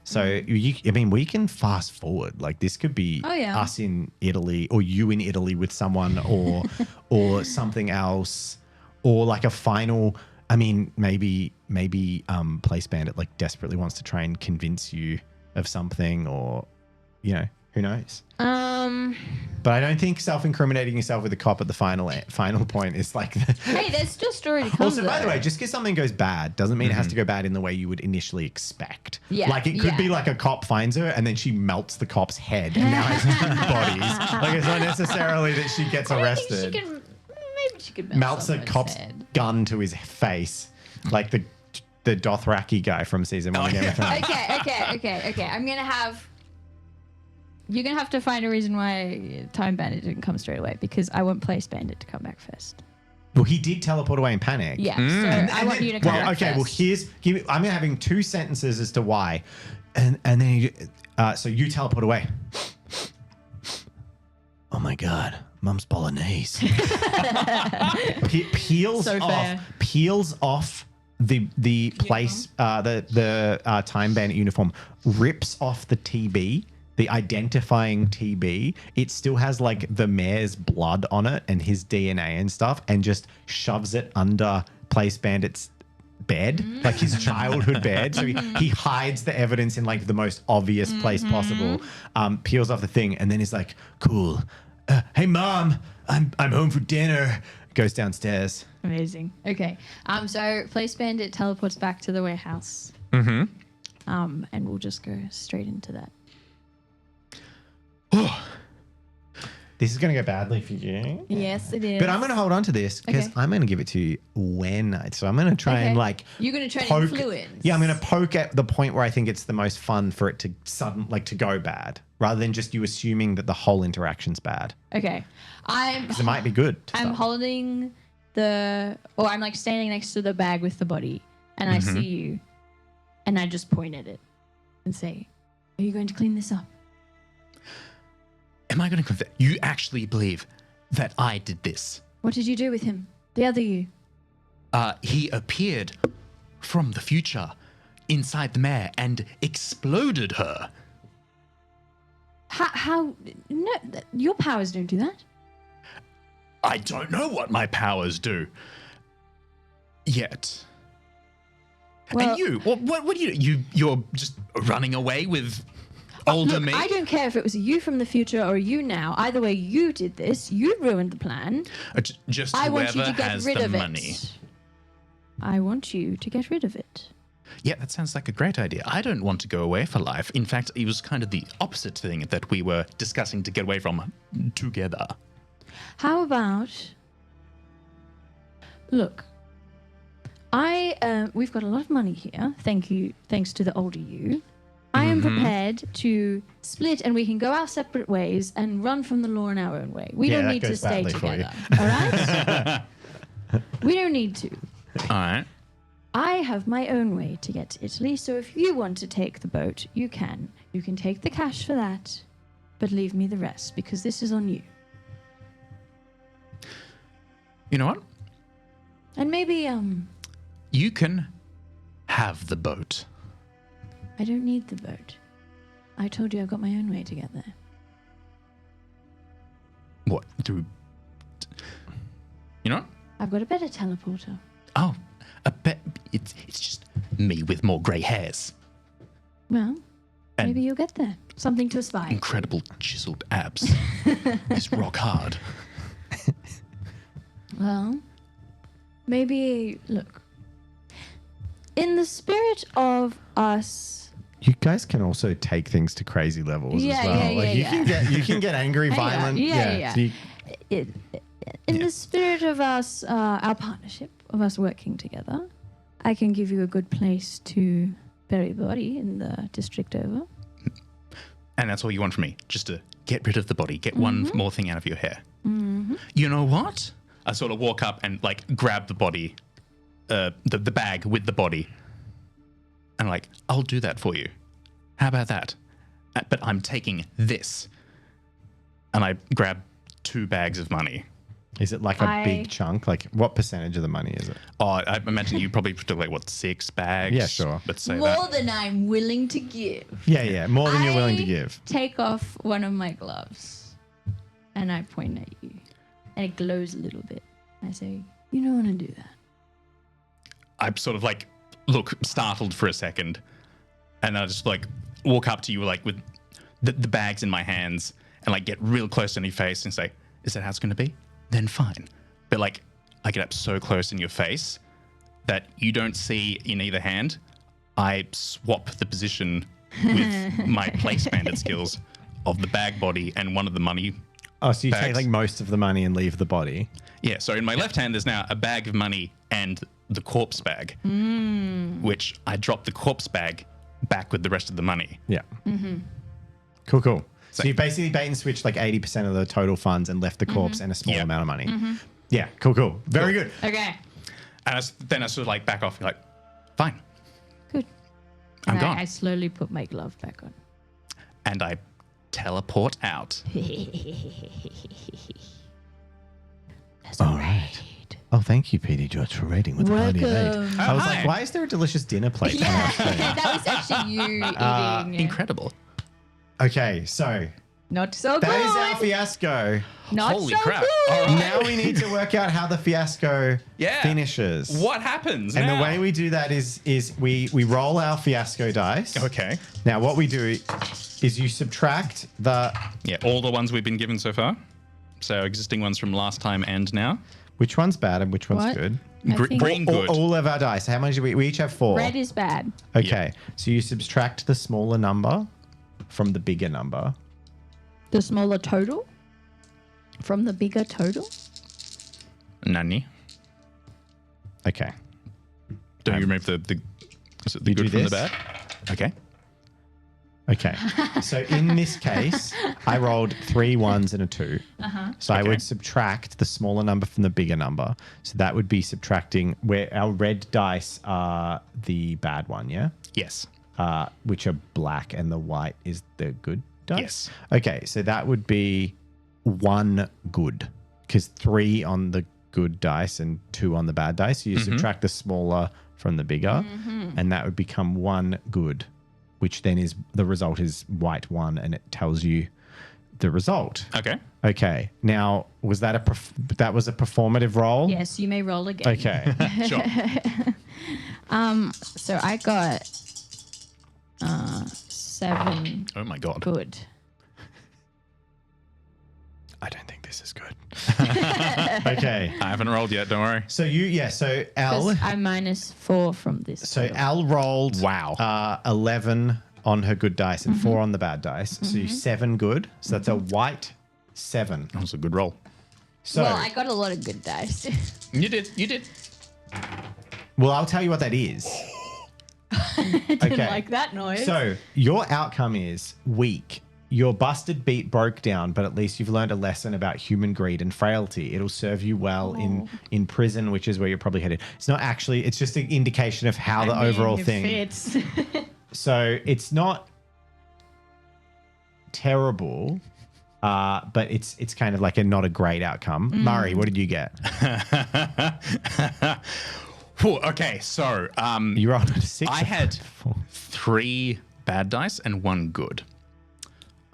So I mean, we can fast forward. Like, this could be Oh, yeah. us in Italy, or you in Italy with someone, or or something else, or like a final. I mean, maybe Place Bandit like desperately wants to try and convince you of something, or who knows. But I don't think self-incriminating yourself with a cop at the final point is like. Hey, there's still story to come. Also, by the though. way, just because something goes bad doesn't mean it has to go bad in the way you would initially expect. Yeah, Like, it could be yeah. like a cop finds her and then she melts the cop's head and now has 2 bodies. Like, it's not necessarily that she gets I think arrested. maybe she could Melts a someone's cop's head. gun to his face, like the Dothraki guy from season 1 of Game of Thrones. Okay. You're gonna have to find a reason why Time Bandit didn't come straight away, because I want Place Bandit to come back first. Well, he did teleport away in panic. Yeah, so I want you to come back okay. first. Well, I'm having 2 sentences as to why, and then so you teleport away. Oh my god, Mum's bolognese. Peels So off. fair. Peels off the place. The Time Bandit uniform. Rips off the TB. The identifying TB, it still has like the mayor's blood on it and his DNA and stuff, and just shoves it under Place Bandit's bed, like his childhood bed. So he hides the evidence in like the most obvious place possible. Peels off the thing, and then he's like, "Cool, hey mom, I'm home for dinner." Goes downstairs. Amazing. Okay. So Place Bandit teleports back to the warehouse. And we'll just go straight into that. This is going to go badly for you. Yes, it is. But I'm going to hold on to this because Okay. I'm going to give it to you so I'm going to try and like You're going to try to poke. influence. Yeah, I'm going to poke at the point where I think it's the most fun for it to to go bad, rather than just you assuming that the whole interaction's bad. Okay. Because it might be good. To I'm start. holding I'm like standing next to the bag with the body, and I see you, and I just point at it and say, "Are you going to clean this up?" Am I going to confess? You actually believe that I did this? What did you do with him? The other you? He appeared from the future inside the mare and exploded her. How? No, your powers don't do that. I don't know what my powers do yet. Well, And you, what do you do? You're just running away with older look, me? I don't care if it was you from the future or you now. Either way, you did this. You ruined the plan. Just I want whoever you to get has rid the of money. it. I want you to get rid of it. Yeah, that sounds like a great idea. I don't want to go away for life. In fact, it was kind of the opposite thing that we were discussing to get away from together. How about? Look, we've got a lot of money here. Thanks to the older you. I am prepared to split, and we can go our separate ways and run from the law in our own way. We Yeah, don't that need to goes stay badly for you. together. All right? We don't need to. All right. I have my own way to get to Italy, so if you want to take the boat, you can. You can take the cash for that, but leave me the rest, because this is on you. You know what? And maybe, You can have the boat. I don't need the boat. I told you I've got my own way to get there. What? Through... You know what? I've got a better teleporter. Oh, it's just me with more grey hairs. Well, And- maybe you'll get there. Something to aspire. Incredible chiseled abs. It's rock hard. Well, maybe, look. In the spirit of us... You guys can also take things to crazy levels Yeah, as well. yeah, Like yeah, you can get angry, violent. Yeah. So you- In the spirit of us, our partnership, of us working together, I can give you a good place to bury the body in the district over. And that's all you want from me, just to get rid of the body, get one more thing out of your hair. You know what? I sort of walk up and like grab the body, the bag with the body, and like, I'll do that for you. How about that? But I'm taking this, and I grab 2 bags of money. Is it like a big chunk? Like what percentage of the money is it? Oh, I imagine you probably took like what 6 bags? Yeah, sure. Let's say More that. than I'm willing to give. Yeah. More than you're willing to I give. Take off one of my gloves and I point at you. And it glows a little bit. I say, you don't want to do that. I sort of like look startled for a second, and I just like walk up to you like with the bags in my hands and like get real close to your face and say, is that how it's going to be? Then fine. But like I get up so close in your face that you don't see in either hand. I swap the position with my place bandit skills of the bag body and one of the money. Oh, so you take bags. like most of the money and leave the body. Yeah, so in my left hand, there's now a bag of money and the corpse bag, which I drop the corpse bag back with the rest of the money. Yeah. Cool. So you basically bait and switched like 80% of the total funds and left the corpse and a small Yeah. amount of money. Yeah, cool. Very good. Okay. And then I sort of like back off, like, fine. Good. I'm And gone. I slowly put my glove back on. And I teleport out. There's a raid. Oh, thank you, PD George, for raiding with the party of 8. Welcome. I was hi. like, why is there a delicious dinner plate on our screen? That was actually you eating. Incredible. Okay, so Not so that is good. our fiasco. Not Holy so crap. good. All right. Now we need to work out how the fiasco Yeah. finishes. What happens And now? the way we do that is we roll our fiasco dice. Okay. Now what we do is you subtract the Yeah, all the ones we've been given so far. So existing ones from last time and now. which one's bad and which one's What? good. I think Green good. All of our dice. How many do we each have 4? red is bad. Okay. So you subtract the smaller number from the bigger number. The smaller total from the bigger total. Nani. Okay. Don't you remove the is it the You good do from the this. bad? Okay. Okay. So in this case, I rolled 3 1s and a 2. So I Okay. would subtract the smaller number from the bigger number. So that would be subtracting where our red dice are the bad one, yeah? Yes. Which are black and the white is the good dice? Yes. Okay, so that would be 1 good because 3 on the good dice and 2 on the bad dice. So you subtract the smaller from the bigger and that would become 1 good, which then is the result is white 1 and it tells you the result. Okay. Okay, now was that that was a performative roll? Yes, you may roll again. Okay. Sure. So I got 7 Oh my god. good. I don't think this is good. Okay. I haven't rolled yet, don't worry. So so Al 'Cause I'm -4 from this. So total. Al rolled Wow. 11 on her good dice and 4 on the bad dice. So you 7 good. So that's a white 7. That was a good roll. So Well, I got a lot of good dice. You did. You did. I'll tell you what that is. Didn't Okay. like that noise. So your outcome is weak. your busted beat broke down, but at least you've learned a lesson about human greed and frailty. It'll serve you well in prison, which is where you're probably headed. It's not actually, it's just an indication of how the overall thing. Fits. So it's not terrible, but it's kind of like not a great outcome. Murray, what did you get? Okay, so You rolled a 6. I had 3 bad dice and 1 good.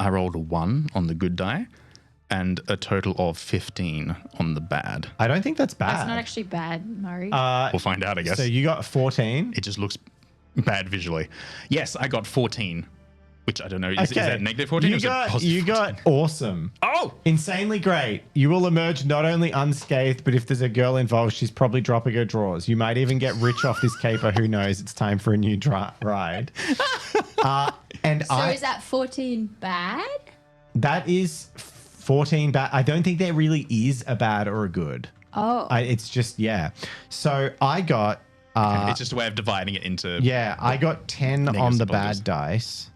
I rolled a 1 on the good die and a total of 15 on the bad. I don't think that's bad. That's not actually bad, Murray. We'll find out, I guess. So you got 14. It just looks bad visually. Yes, I got 14, which I don't know. Is that negative 14 or is it positive You 14? got awesome. Oh! Insanely great. You will emerge not only unscathed, but if there's a girl involved, she's probably dropping her drawers. You might even get rich off this caper. Who knows? It's time for a new ride. Is that 14 bad? That is 14 bad. I don't think there really is a bad or a good. Oh. It's just, yeah. So I got... it's just a way of dividing it into... Yeah, I got 10 on the bad dice.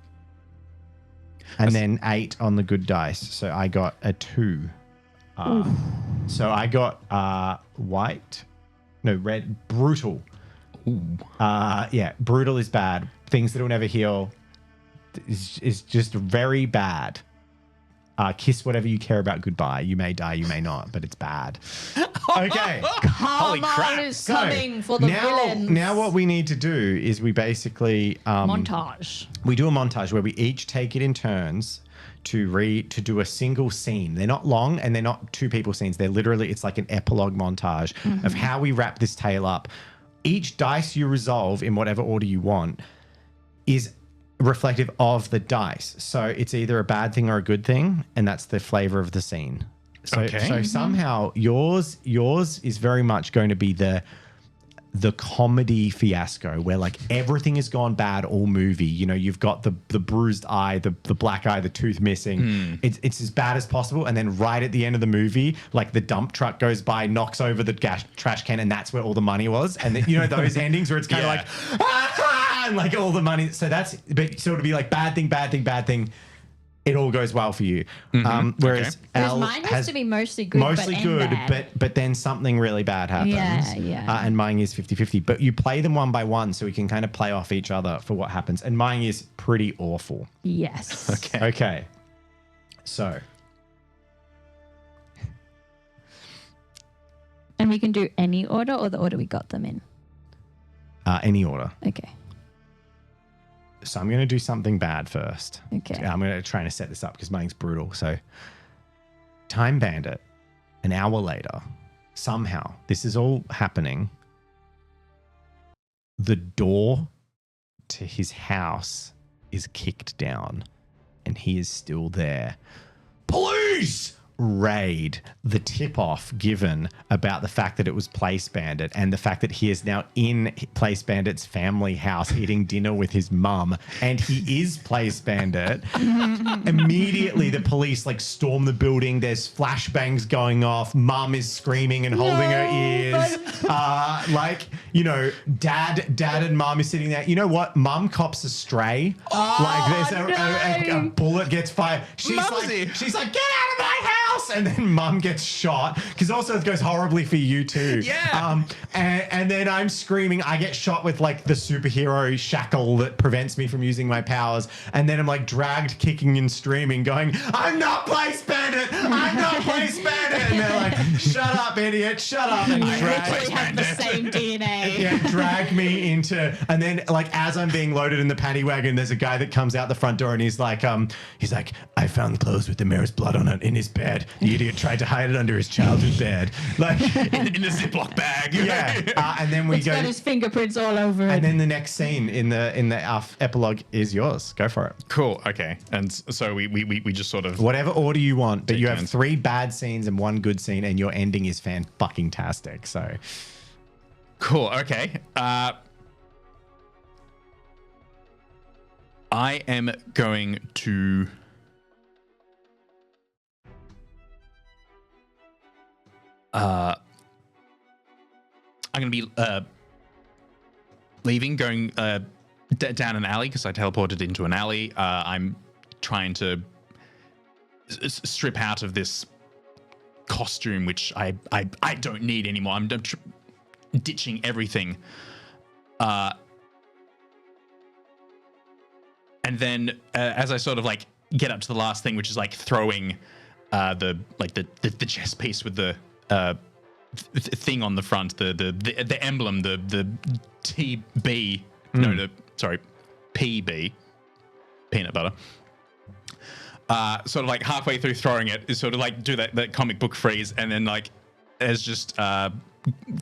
And then 8 on the good dice. So I got a 2. So I got red, brutal. Ooh. Yeah, brutal is bad. Things that will never heal is just very bad. Kiss whatever you care about goodbye. You may die, you may not, but it's bad. Okay. Holy crap. Is coming for the villains. Now what we need to do is we basically... montage. We do a montage where we each take it in turns to do a single scene. They're not long and they're not 2 people scenes. They're literally, it's like an epilogue montage of how we wrap this tale up. Each dice you resolve in whatever order you want is reflective of the dice. So it's either a bad thing or a good thing, and that's the flavor of the scene. So, somehow yours is very much going to be the comedy fiasco where like everything has gone bad all movie. You know, you've got the bruised eye, the black eye, the tooth missing. It's as bad as possible. And then right at the end of the movie, like the dump truck goes by, knocks over the trash can, and that's where all the money was. And then, you know, those endings where it's kind of like, and like all the money. So it'll be like bad thing, bad thing, bad thing. It all goes well for you. Whereas mine has to be mostly good, but then something really bad happens. Yeah. And mine is 50-50. But you play them one by one so we can kind of play off each other for what happens. And mine is pretty awful. Yes. Okay. So. And we can do any order or the order we got them in? Any order. Okay. So I'm going to do something bad first. Okay. I'm going to try to set this up because mine's brutal. So Time Bandit, an hour later, somehow, this is all happening. The door to his house is kicked down and he is still there. Police! Raid, the tip-off given about the fact that it was Place Bandit and the fact that he is now in Place Bandit's family house eating dinner with his mum, and he is Place Bandit. Immediately, the police like storm the building. There's flashbangs going off. Mum is screaming and holding her ears. Like, you know, dad and mum is sitting there. You know what? Mum cops a stray. Like there's a bullet gets fired. She's like, get out of my house. And then mum gets shot because also it goes horribly for you too. Yeah. And then I'm screaming. I get shot with like the superhero shackle that prevents me from using my powers. And then I'm like dragged, kicking and screaming, going, "I'm not Place Bandit. I'm not Place Bandit." And they're like, "Shut up, idiot. Shut up." And literally have the same DNA. Yeah, drag me into, and then like as I'm being loaded in the paddy wagon, there's a guy that comes out the front door and he's like, "I found clothes with the mayor's blood on it in his bed. The idiot tried to hide it under his childhood bed." Like in a Ziploc bag. Yeah. And then It's got his fingerprints all over it. And then the next scene in the epilogue is yours. Go for it. Cool. Okay. And so we just sort of whatever order you want, but you have turns. 3 bad scenes and 1 good scene, and your ending is fan-fucking-tastic. So cool. Okay. I am going to. I'm going to be leaving, going down an alley because I teleported into an alley. I'm trying to strip out of this costume, which I don't need anymore. I'm ditching everything. And then as I sort of like get up to the last thing, which is like throwing the chess piece with the thing on the front, the emblem, the TB, PB, peanut butter. Sort of like halfway through throwing it, is sort of like do that comic book freeze, and then like as just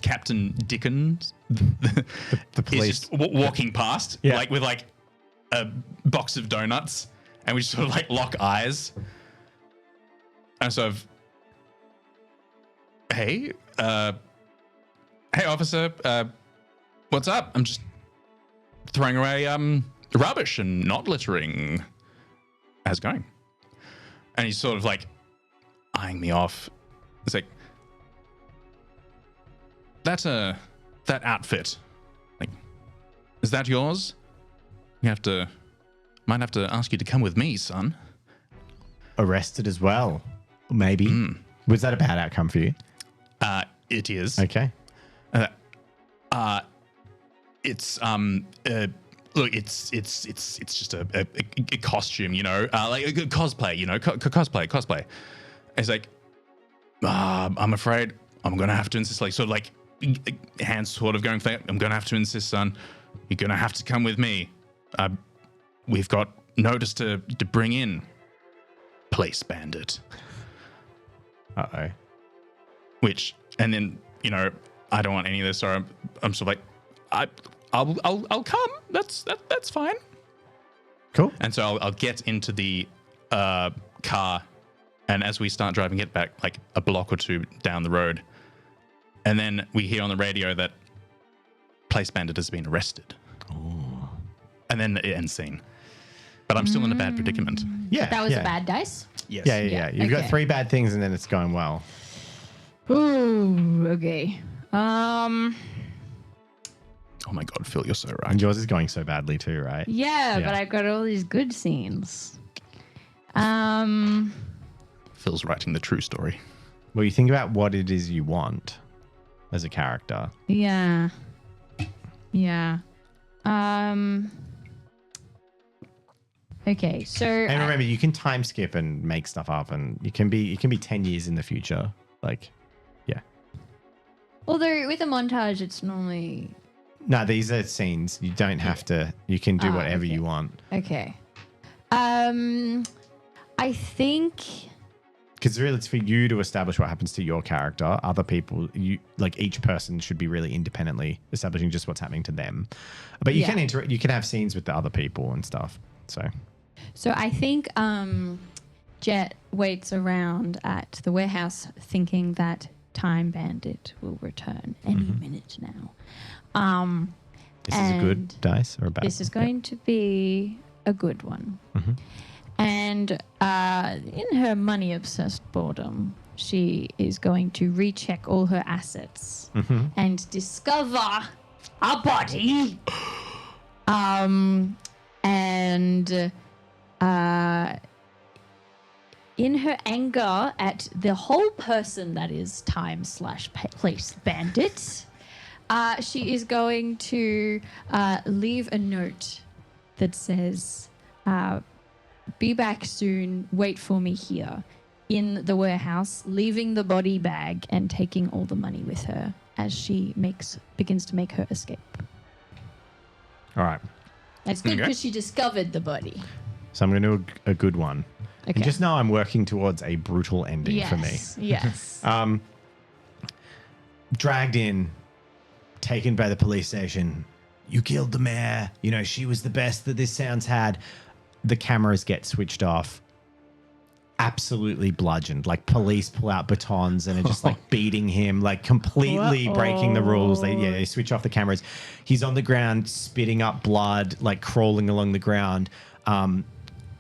Captain Dickens, the police, is just walking past, like with like a box of donuts, and we just sort of like lock eyes, and sort of, hey officer, what's up? I'm just throwing away rubbish and not littering. How's it going? And he's sort of like eyeing me off. It's like, that outfit, like, is that yours? Might have to ask you to come with me, son. Arrested as well, maybe. Was that a bad outcome for you? It is. Okay. It's look, it's just a costume, you know, like a cosplay, you know, cosplay. It's like, I'm afraid I'm gonna have to insist, like, sort of like hands sort of going for that. I'm gonna have to insist, son. You're gonna have to come with me. We've got notice to bring in. Place bandit. Uh-oh. Which, and then, you know, I don't want any of this, so I'm sort of like, I'll come. That's fine. Cool. And so I'll get into the car, and as we start driving it back like a block or two down the road, and then we hear on the radio that Place Bandit has been arrested. Ooh. And then the end scene. But I'm still in a bad predicament. Yeah. That was a bad dice? Yes. Yeah. You've got 3 bad things and then it's going well. Ooh, okay. Oh my God, Phil, you're so right. And yours is going so badly too, right? Yeah, but I've got all these good scenes. Phil's writing the true story. Well, you think about what it is you want as a character. Yeah. Okay, so And remember, you can time skip and make stuff up, and you can be 10 years in the future. Like, yeah. although with a montage, it's normally No, these are scenes. You don't have to. You can do whatever you want. okay. I think Because really, it's for you to establish what happens to your character. Other people, each person should be really independently establishing just what's happening to them. But you can you can have scenes with the other people and stuff. So I think Jet waits around at the warehouse thinking that Time Bandit will return any minute now. This is a good dice or a bad? This is going to be a good one. Mm-hmm. And in her money-obsessed boredom, she is going to recheck all her assets and discover a body. And in her anger at the whole person that is Time/Place Bandit, she is going to leave a note that says, be back soon, wait for me here in the warehouse, leaving the body bag and taking all the money with her as she begins to make her escape. All right. That's good because she discovered the body. So I'm going to do a good one. Okay. And just know I'm working towards a brutal ending for me. Yes. Dragged in, taken by the police station. You killed the mayor. You know, she was the best that this sounds had. The cameras get switched off. Absolutely bludgeoned. Like police pull out batons and are just like beating him, like completely breaking the rules. They switch off the cameras. He's on the ground, spitting up blood, like crawling along the ground. And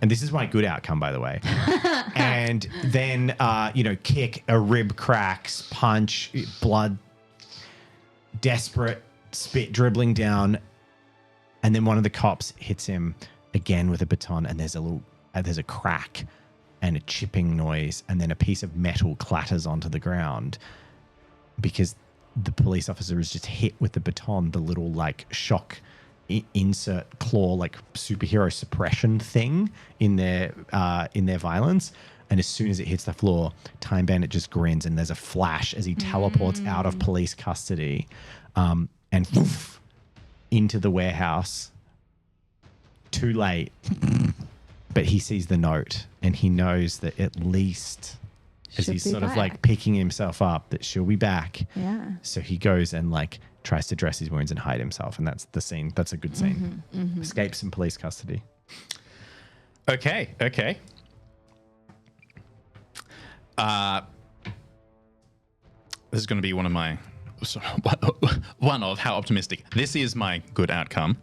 this is my good outcome, by the way. And then, kick, a rib cracks, punch, blood, desperate, spit dribbling down. And then one of the cops hits him again with a baton, and there's a crack. and a chipping noise, and then a piece of metal clatters onto the ground because the police officer is just hit with the baton, the little like shock insert claw, like superhero suppression thing in their violence. And as soon as it hits the floor, Time Bandit just grins, and there's a flash as he teleports out of police custody, and poof, into the warehouse. Too late, but he sees the note, and he knows that at least, as he's sort of like picking himself up, that she'll be back. Yeah. So he goes and like tries to dress his wounds and hide himself, and that's the scene. That's a good scene. Escapes from police custody. Okay. This is going to be one of how optimistic. This is my good outcome.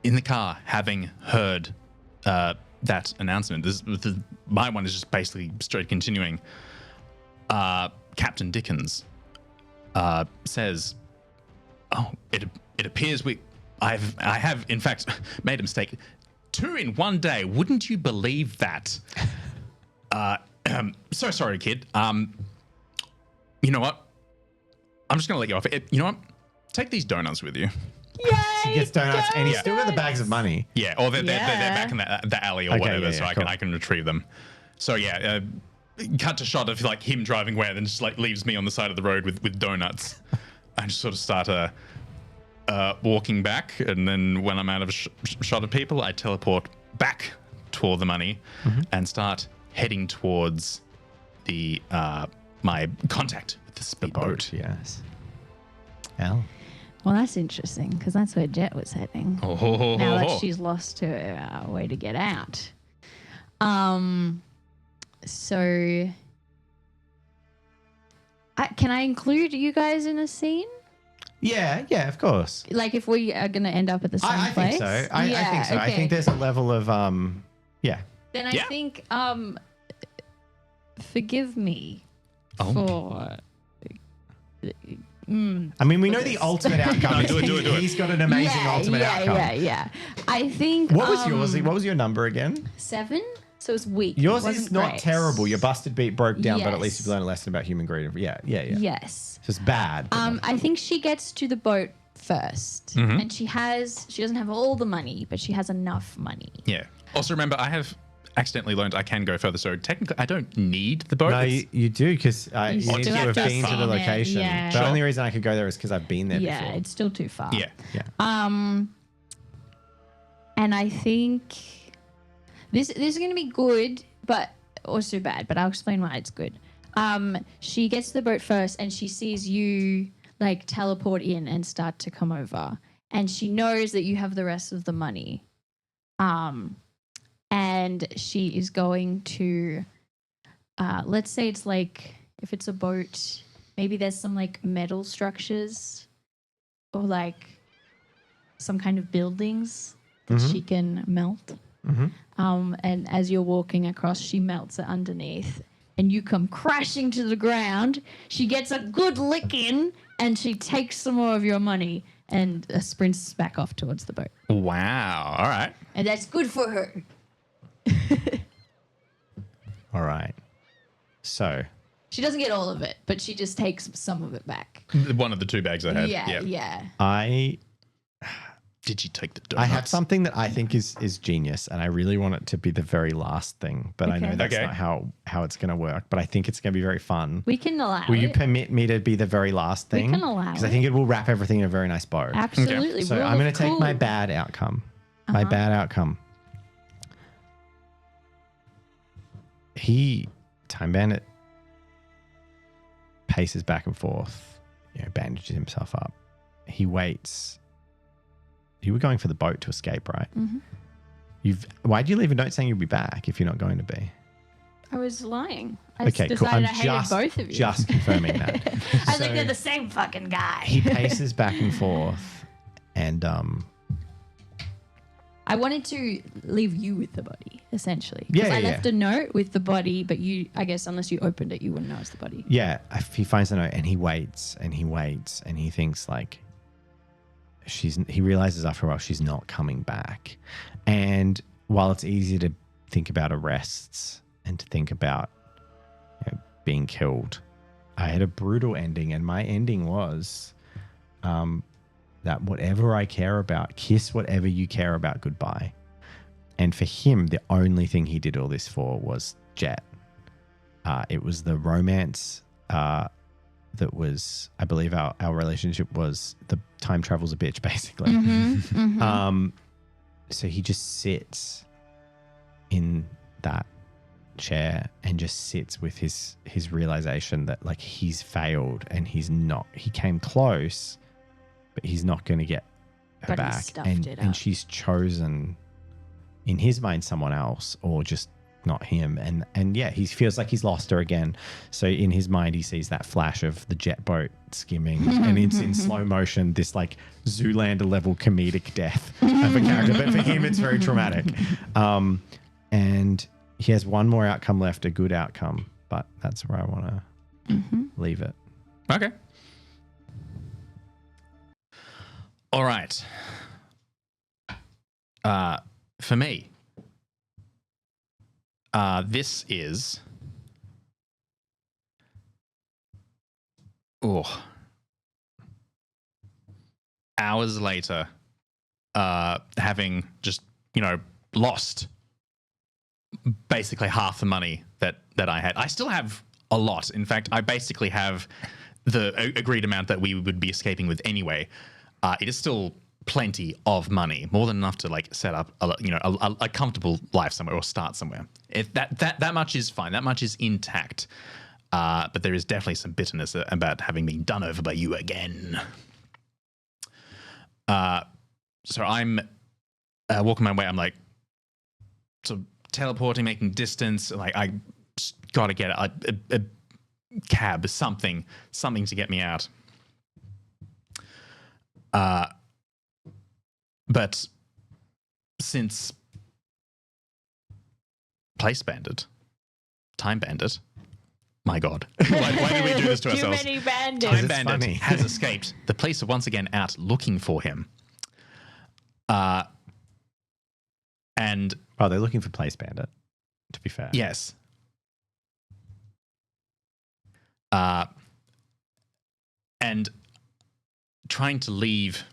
In the car, having heard that announcement, my one is just basically straight continuing. Captain Dickens says, "Oh, it appears I have in fact made a mistake. 2 in one day. Wouldn't you believe that? So sorry, kid. You know what? I'm just gonna let you off. You know what? Take these donuts with you." He gets donuts, and he's still got the bags of money. Yeah, or they're back in the alley or whatever, so cool. I can retrieve them. So yeah, cut to shot of like him driving away, and then just like leaves me on the side of the road with donuts. I just sort of start walking back, and then when I'm out of shot of people, I teleport back to all the money and start heading towards the my contact with the speedboat. Yes. Al? Well, that's interesting because that's where Jet was heading. Now that she's lost her way to get out. So, can I include you guys in a scene? Yeah, of course. Like if we are going to end up at the same I place? think so. I think so. Okay. I think there's a level of, yeah. Then I think, forgive me for... I mean, we know the ultimate outcome. No, do it. He's got an amazing ultimate outcome. Yeah. I think... What was yours? What was your number again? 7? So it's weak. Yours It is not great. terrible. Your busted beat broke down, but at least Yes. you've learned a lesson about human greed. Yeah. Yes. So it's bad. but not- I think she gets to the boat first, and she doesn't have all the money, but she has enough money. Yeah. Also remember, I have accidentally learned I can go further, so technically I don't need the boat. No, It's- you do, because you still need to have have to been to see the it, location. yeah. The Sure. only reason I could go there is because I've been there Yeah, before. it's still too far. yeah. And I think this is going to be good, but also bad. But I'll explain why it's good. She gets to the boat first, and she sees you like teleport in and start to come over, and she knows that you have the rest of the money. And she is going to, let's say it's like, if it's a boat, maybe there's some like metal structures or like some kind of buildings that she can melt. And as you're walking across, she melts it underneath, and you come crashing to the ground. She gets a good lick in, and she takes some more of your money and sprints back off towards the boat. Wow. All right. And that's good for her. All right. So She doesn't get all of it, but she just takes some of it back. One of the 2 bags I had. Yeah. Did you take the donuts? I have something that I think is genius, and I really want it to be the very last thing, but I know Okay. that's Okay. not how it's going to work, but I think it's going to be very fun. We can allow Will you it. permit me to be the very last thing? can allow Because I it. think it will wrap everything in a very nice bow. Absolutely. So Rule I'm going of to take my cool. bad outcome. My bad outcome. Time Bandit paces back and forth, bandages himself up. He waits. You were going for the boat to escape, right? Why'd you leave a note saying you'll be back if you're not going to be? I was lying. I Okay, cool. decided I'm I hated both of you. just confirming that. I was like, So they're the same fucking guy. he paces back and forth, and I wanted to leave you with the body, essentially. Yeah, I yeah, left a note with the body, but I guess unless you opened it, you wouldn't know it's the body. yeah, he finds the note and he waits and he waits and he thinks like he realizes after a while she's not coming back. And while it's easy to think about arrests and to think about being killed. I had a brutal ending, and my ending was that whatever I care about, kiss whatever you care about goodbye. And for him, the only thing he did all this for was Jet. It was the romance that was, I believe our relationship was the time travel's a bitch, basically. So he just sits in that chair and just sits with his realization that like he's failed and he came close, but he's not going to get her back. And she's chosen in his mind someone else, or just not him. And yeah, he feels like he's lost her again. So in his mind, he sees that flash of the jet boat skimming and it's in slow motion, this like Zoolander level comedic death of a character. But for him, it's very traumatic. And he has one more outcome left, a good outcome, but that's where I want to leave it. Okay. All right. For me, this is hours later, having just, lost basically half the money that I had. I still have a lot. In fact, I basically have the agreed amount that we would be escaping with anyway. It is still plenty of money, more than enough to like set up a comfortable life somewhere or start somewhere. That much is fine. That much is intact. But there is definitely some bitterness about having been done over by you again. So I'm walking my way. I'm like, sort of teleporting, making distance. Like I got to get a cab, something to get me out. But since Time Bandit, my God, why did we do this to ourselves? Too many bandits. Time Bandit has escaped. The police are once again out looking for him. And they're looking for Place Bandit, to be fair. Yes. And trying to leave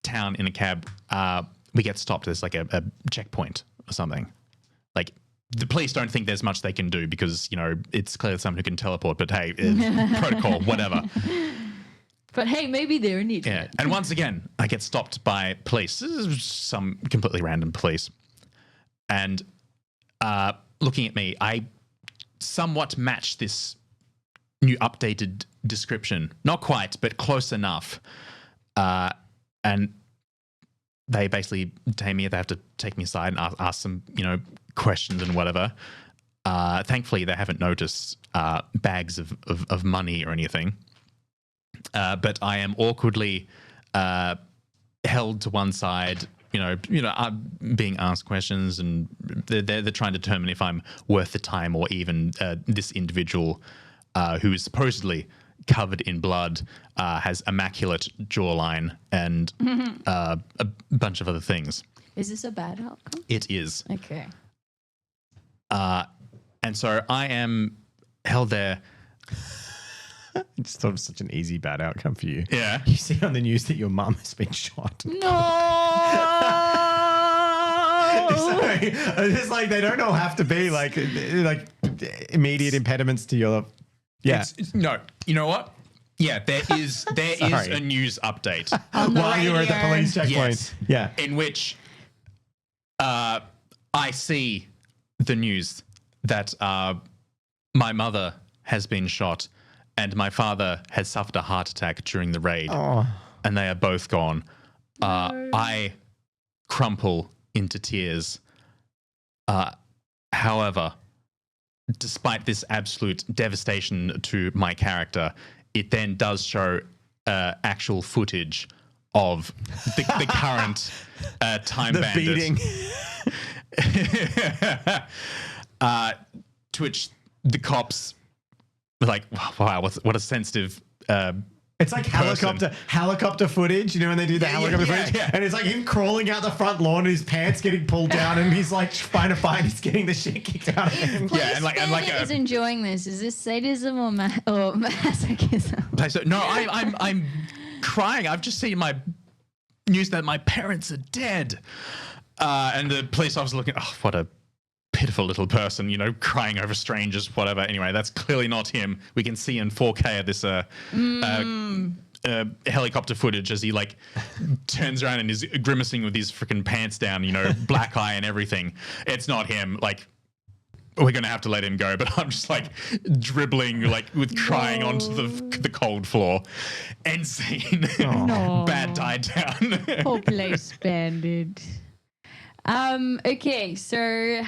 town in a cab, we get stopped. There's like a checkpoint or something. Like the police don't think there's much they can do because, it's clearly someone who can teleport, but hey, protocol, whatever. But hey, maybe they're in it. Yeah. And once again, I get stopped by police. This is some completely random police. And looking at me, I somewhat match this new updated description. Not quite, but close enough. And they basically detain me. They have to take me aside and ask some, questions and whatever. Thankfully, they haven't noticed bags of money or anything. But I am awkwardly held to one side. I'm being asked questions, and they're trying to determine if I'm worth the time, or even this individual who is supposedly covered in blood, has immaculate jawline, and a bunch of other things. Is this a bad outcome? It is. Okay. And so I am held there. It's sort of such an easy bad outcome for you. Yeah. You see on the news that your mum has been shot. No. Sorry. It's like they don't all have to be like immediate impediments to your. Yeah. No. You know what? Yeah, there is a news update while you were at the police checkpoint. Yes. Yeah. In which I see the news that my mother has been shot and my father has suffered a heart attack during the raid, and they are both gone. No. I crumple into tears. However, despite this absolute devastation to my character, it then does show actual footage of the current Time Bandit. Beating. To which the cops were like, wow, what a sensitive It's like helicopter footage, you know, when they do the helicopter footage. Yeah. And it's like him crawling out the front lawn and his pants getting pulled down and he's like trying to find, he's getting the shit kicked out of him. Yeah, and like is enjoying this. Is this sadism or masochism? So, no, I'm crying. I've just seen my news that my parents are dead. And the police officer looking, oh, what a pitiful little person, you know, crying over strangers, whatever. Anyway, that's clearly not him. We can see in 4K this helicopter footage as he like turns around and is grimacing with his freaking pants down, you know, black eye and everything. It's not him. Like, we're going to have to let him go. But I'm just like dribbling, like with crying onto the cold floor. End scene. No. Bad died down. Poor place banded. Okay, so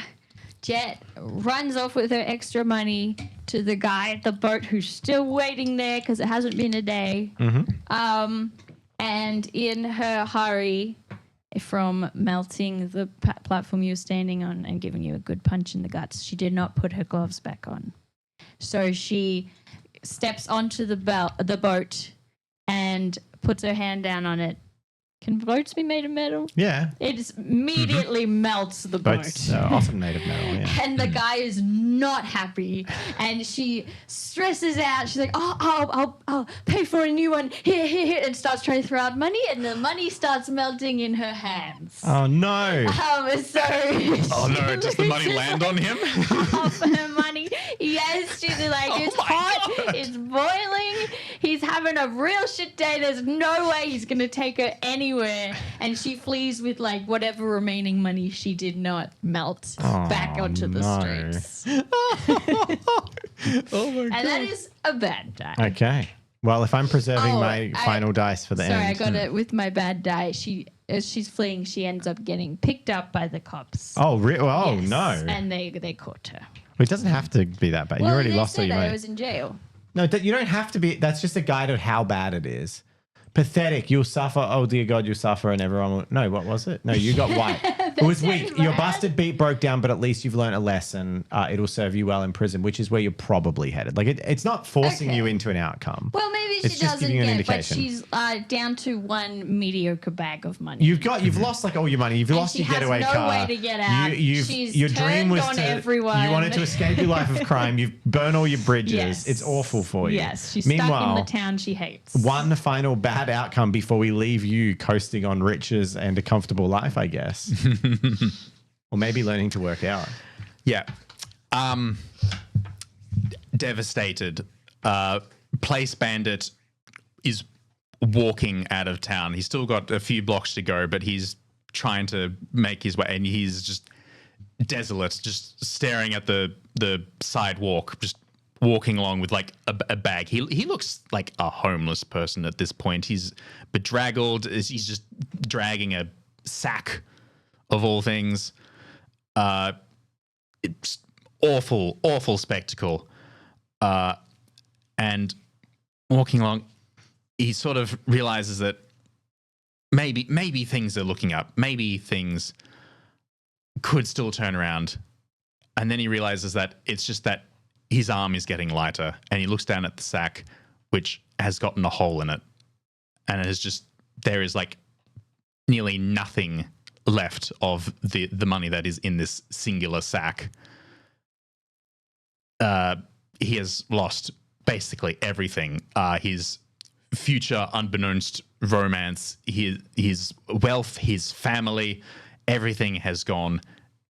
Jet runs off with her extra money to the guy at the boat who's still waiting there because it hasn't been a day. And in her hurry from melting the platform you were standing on and giving you a good punch in the guts, she did not put her gloves back on. So she steps onto the boat and puts her hand down on it. Can boats be made of metal? Yeah. It just immediately melts the boat. Boats are often made of metal, yeah. And the guy is not happy. And she stresses out. She's like, oh, I'll pay for a new one. Here. And starts trying to throw out money. And the money starts melting in her hands. Oh, no. Oh, no. Does the money land on him? Half her money. Yes, she's like, it's hot. God. It's boiling. He's having a real shit day. There's no way he's going to take her anywhere. And she flees with like whatever remaining money she did not melt back onto the streets. Oh my God. And that is a bad die. Okay. Well, if I'm preserving my final dice for the end. Sorry, I got it with my bad die. As she's fleeing, she ends up getting picked up by the cops. Oh, Yes. no. And they caught her. It doesn't have to be that bad. You already lost all your money. I was in jail. No, you don't have to be. That's just a guide of how bad it is. Pathetic. You'll suffer. Oh, dear God, you'll suffer. And everyone will. No, what was it? No, you got white. It was weak. Your busted beat broke down, but at least you've learned a lesson. It'll serve you well in prison, which is where you're probably headed. Like, it's not forcing you into an outcome. Well, maybe It's she just doesn't giving you an get, but indication. she's down to one mediocre bag of money. You've lost like all your money. You've lost your getaway car. She has no way to get out. She's your dream was on to. everyone. You wanted to escape your life of crime. You've burned all your bridges. Yes. It's awful for you. Yes, she's stuck in the town she hates. One final bad outcome before we leave you coasting on riches and a comfortable life, I guess. Or maybe learning to work out. Yeah. Devastated. Place Bandit is walking out of town. He's still got a few blocks to go, but he's trying to make his way, and he's just desolate, just staring at the sidewalk, just walking along with like a bag. He looks like a homeless person at this point. He's bedraggled. He's just dragging a sack of all things. It's awful spectacle. And walking along, he sort of realizes that maybe things are looking up. Maybe things could still turn around. And then he realizes that it's just that his arm is getting lighter, and he looks down at the sack, which has gotten a hole in it. And it is just, there is like nearly nothing left of the money that is in this singular sack. He has lost basically everything. His future, unbeknownst romance, his wealth, his family, everything has gone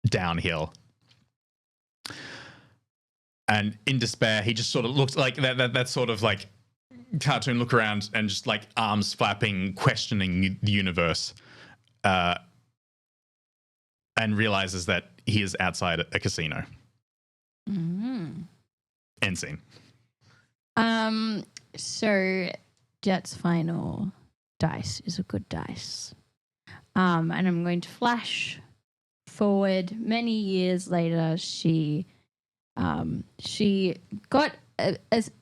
downhill. And in despair, he just sort of looks like that sort of like cartoon look around and just like arms flapping, questioning the universe, and realizes that he is outside a casino. Mm-hmm. End scene. So Jet's final dice is a good dice. And I'm going to flash forward many years later. She got a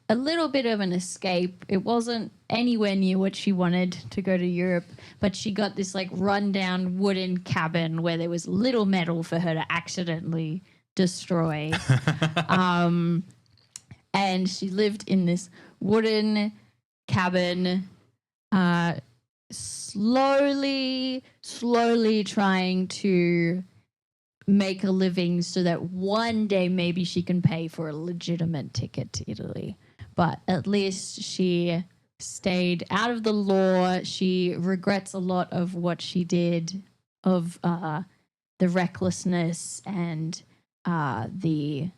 little bit of an escape. It wasn't anywhere near what she wanted, to go to Europe, but she got this like rundown wooden cabin where there was little metal for her to accidentally destroy. And she lived in this wooden cabin, slowly trying to make a living so that one day maybe she can pay for a legitimate ticket to Italy. But at least she stayed out of the law. She regrets a lot of what she did, of the recklessness and the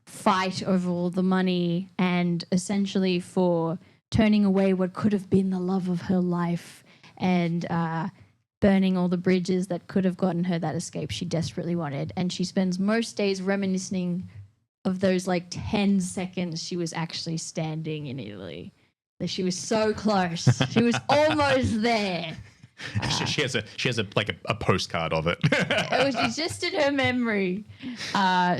fight over all the money, and essentially for turning away what could have been the love of her life and burning all the bridges that could have gotten her that escape she desperately wanted. And she spends most days reminiscing of those 10 seconds she was actually standing in Italy. That she was so close. She was almost there. She has a postcard of it. It was just in her memory.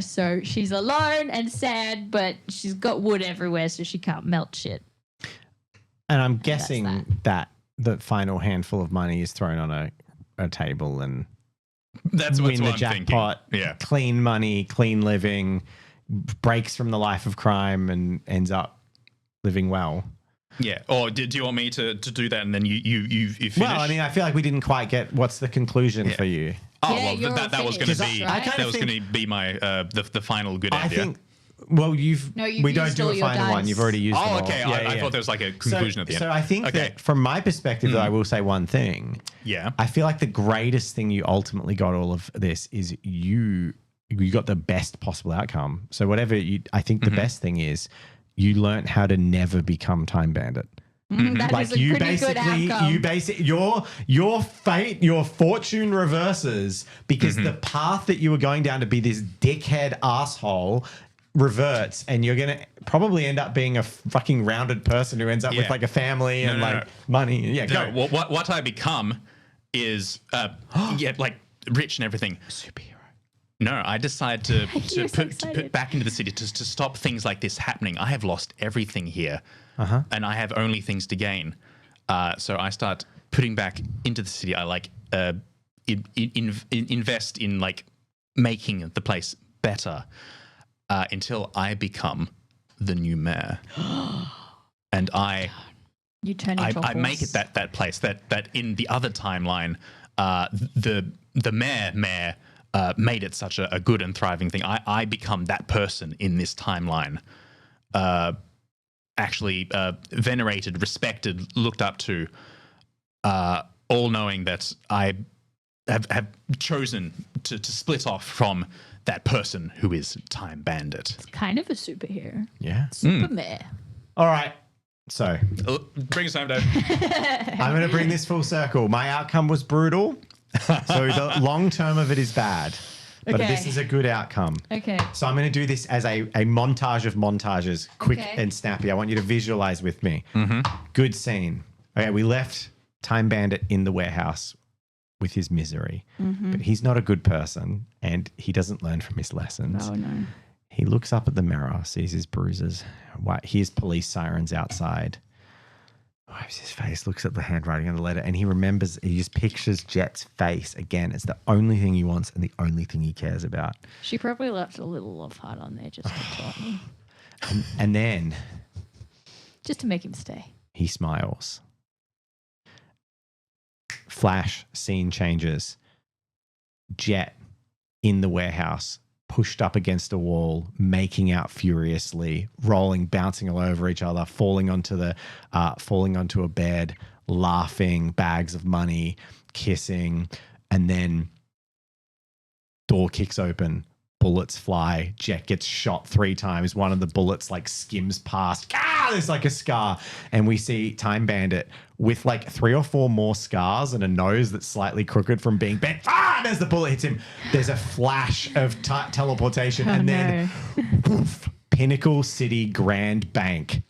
So she's alone and sad, but she's got wood everywhere, so she can't melt shit. And I'm guessing that the final handful of money is thrown on a table and that's win the what I'm jackpot. thinking. Yeah. Clean money, clean living, breaks from the life of crime and ends up living well. Yeah. Or do you want me to do that and then you finish? Well, I mean, I feel like we didn't quite get what's the conclusion for you. Oh, Yeah, well, you're that was going to finished, be right? that was going to be my the final good I idea. think. Well, you've we don't used do all a your final one. dice. You've already used them Oh, all. okay. I thought there was a conclusion at the end. So I think Okay. that from my perspective, though, I will say one thing. Yeah. I feel like the greatest thing you ultimately got all of this is you got the best possible outcome. So whatever I think the best thing is you learned how to never become Time Bandit. That is a pretty good outcome. Your fate, your fortune reverses because the path that you were going down to be this dickhead asshole reverts, and you're gonna probably end up being a fucking rounded person who ends up with a family and money. Yeah, No, go. what I become is rich and everything. Superhero. No, I decide to You're so put excited. back into the city to stop things like this happening. I have lost everything here, and I have only things to gain. So I start putting back into the city. I invest in making the place better until I become the new mayor, and You turn into a I make horse. it that place that in the other timeline, the mayor made it such a good and thriving thing. I become that person in this timeline, actually venerated, respected, looked up to, all knowing that I have chosen to split off from that person who is Time Bandit. Kind of a superhero. Yeah. Superman. All right. So Bring us home, Dave. I'm going to bring this full circle. My outcome was brutal. So the long term of it is bad. But Okay. this is a good outcome. Okay. So I'm going to do this as a montage of montages, quick Okay. and snappy. I want you to visualize with me. Good scene. Okay, we left Time Bandit in the warehouse with his misery. But he's not a good person and he doesn't learn from his lessons. Oh, no. He looks up at the mirror, sees his bruises, hears police sirens outside. Wipes his face, looks at the handwriting on the letter, and he remembers, he just pictures Jet's face again. It's the only thing he wants and the only thing he cares about. She probably left a little love heart on there just to taunt me. And then Just to make him stay. he smiles. Flash, scene changes. Jet in the warehouse, pushed up against a wall, making out furiously, rolling, bouncing all over each other, falling onto a bed, laughing, bags of money, kissing, and then door kicks open, bullets fly, Jet gets shot 3 times. One of the bullets skims past. There's a scar. And we see Time Bandit with 3 or 4 more scars and a nose that's slightly crooked from being bent. And as the bullet hits him, there's a flash of teleportation. And then poof, Pinnacle City Grand Bank.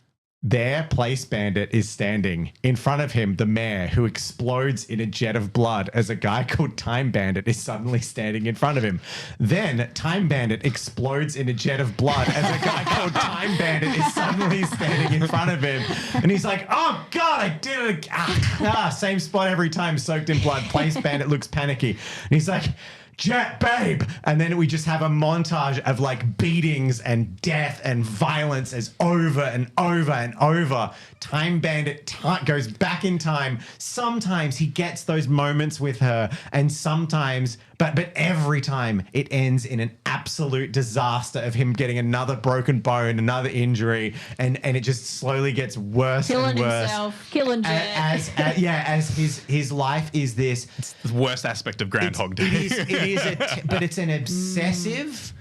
Their Place Bandit is standing in front of him, the mayor, who explodes in a jet of blood as a guy called Time Bandit is suddenly standing in front of him. Then Time Bandit explodes in a jet of blood as a guy called Time Bandit is suddenly standing in front of him. And he's like, oh God, I did it. Same spot every time, soaked in blood. Place Bandit looks panicky. And he's like, Jet, babe. And then we just have a montage of like beatings and death and violence as over and over and over. Time Bandit goes back in time. Sometimes he gets those moments with her, and sometimes, but every time it ends in an absolute disaster of him getting another broken bone, another injury, and it just slowly gets worse Killing and worse. himself, killing Jet. As his life is this. It's the worst aspect of Groundhog Day. But it's an obsessive,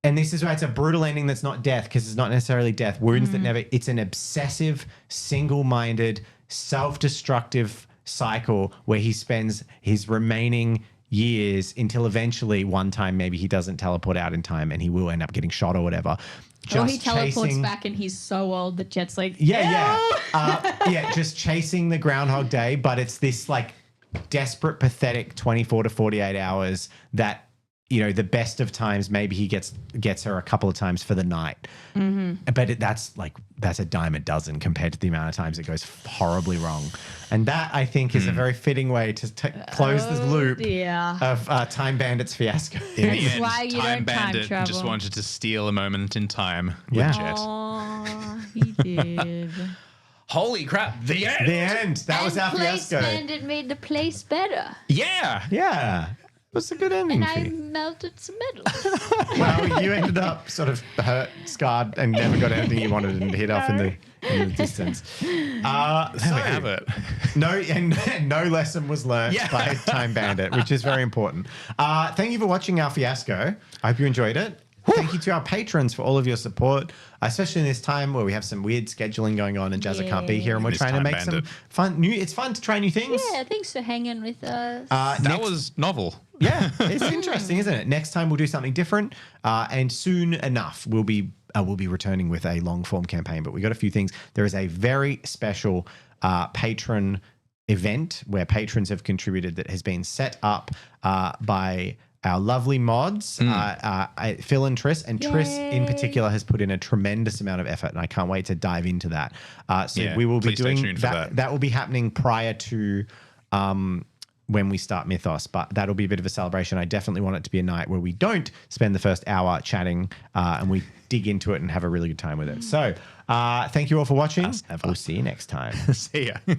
and this is why it's a brutal ending that's not death, because it's not necessarily death. Wounds that never. It's an obsessive, single-minded, self-destructive cycle where he spends his remaining years until eventually one time maybe he doesn't teleport out in time and he will end up getting shot or whatever. Or he teleports back and he's so old that Jet's like, just chasing the Groundhog Day, but it's this like desperate, pathetic 24 to 48 hours that, you know, the best of times maybe he gets her a couple of times for the night, but that's a dime a dozen compared to the amount of times it goes horribly wrong. And that, I think, is a very fitting way to close this loop of Time Bandit's Fiasco. In the That's end, why you Time don't time Bandit travel. just wanted to steal a moment in time with Jet. Aw, he did. Holy crap! The end. The end. That was our Place Fiasco. Bandit made the place better. Yeah. Yeah. It was a good ending. And I for you. melted some metals. Well, you ended up sort of hurt, scarred, and never got anything you wanted and hit off in the distance. There we have it. No lesson was learned by Time Bandit, which is very important. Thank you for watching our Fiasco. I hope you enjoyed it. Thank you to our patrons for all of your support, especially in this time where we have some weird scheduling going on and Jazza can't be here, and we're Miss trying to Time make Bandit. some fun new. It's fun to try new things. Yeah, thanks for hanging with us. That was novel. Yeah, it's interesting, isn't it? Next time we'll do something different, and soon enough we'll be returning with a long form campaign. But we got a few things. There is a very special patron event where patrons have contributed that has been set up by our lovely mods, Phil and Triss. And Triss in particular has put in a tremendous amount of effort, and I can't wait to dive into that. We will be please stay doing tuned for that. That will be happening prior to when we start Mythos, but that'll be a bit of a celebration. I definitely want it to be a night where we don't spend the first hour chatting and we dig into it and have a really good time with it. So thank you all for watching. We'll see you next time. See ya.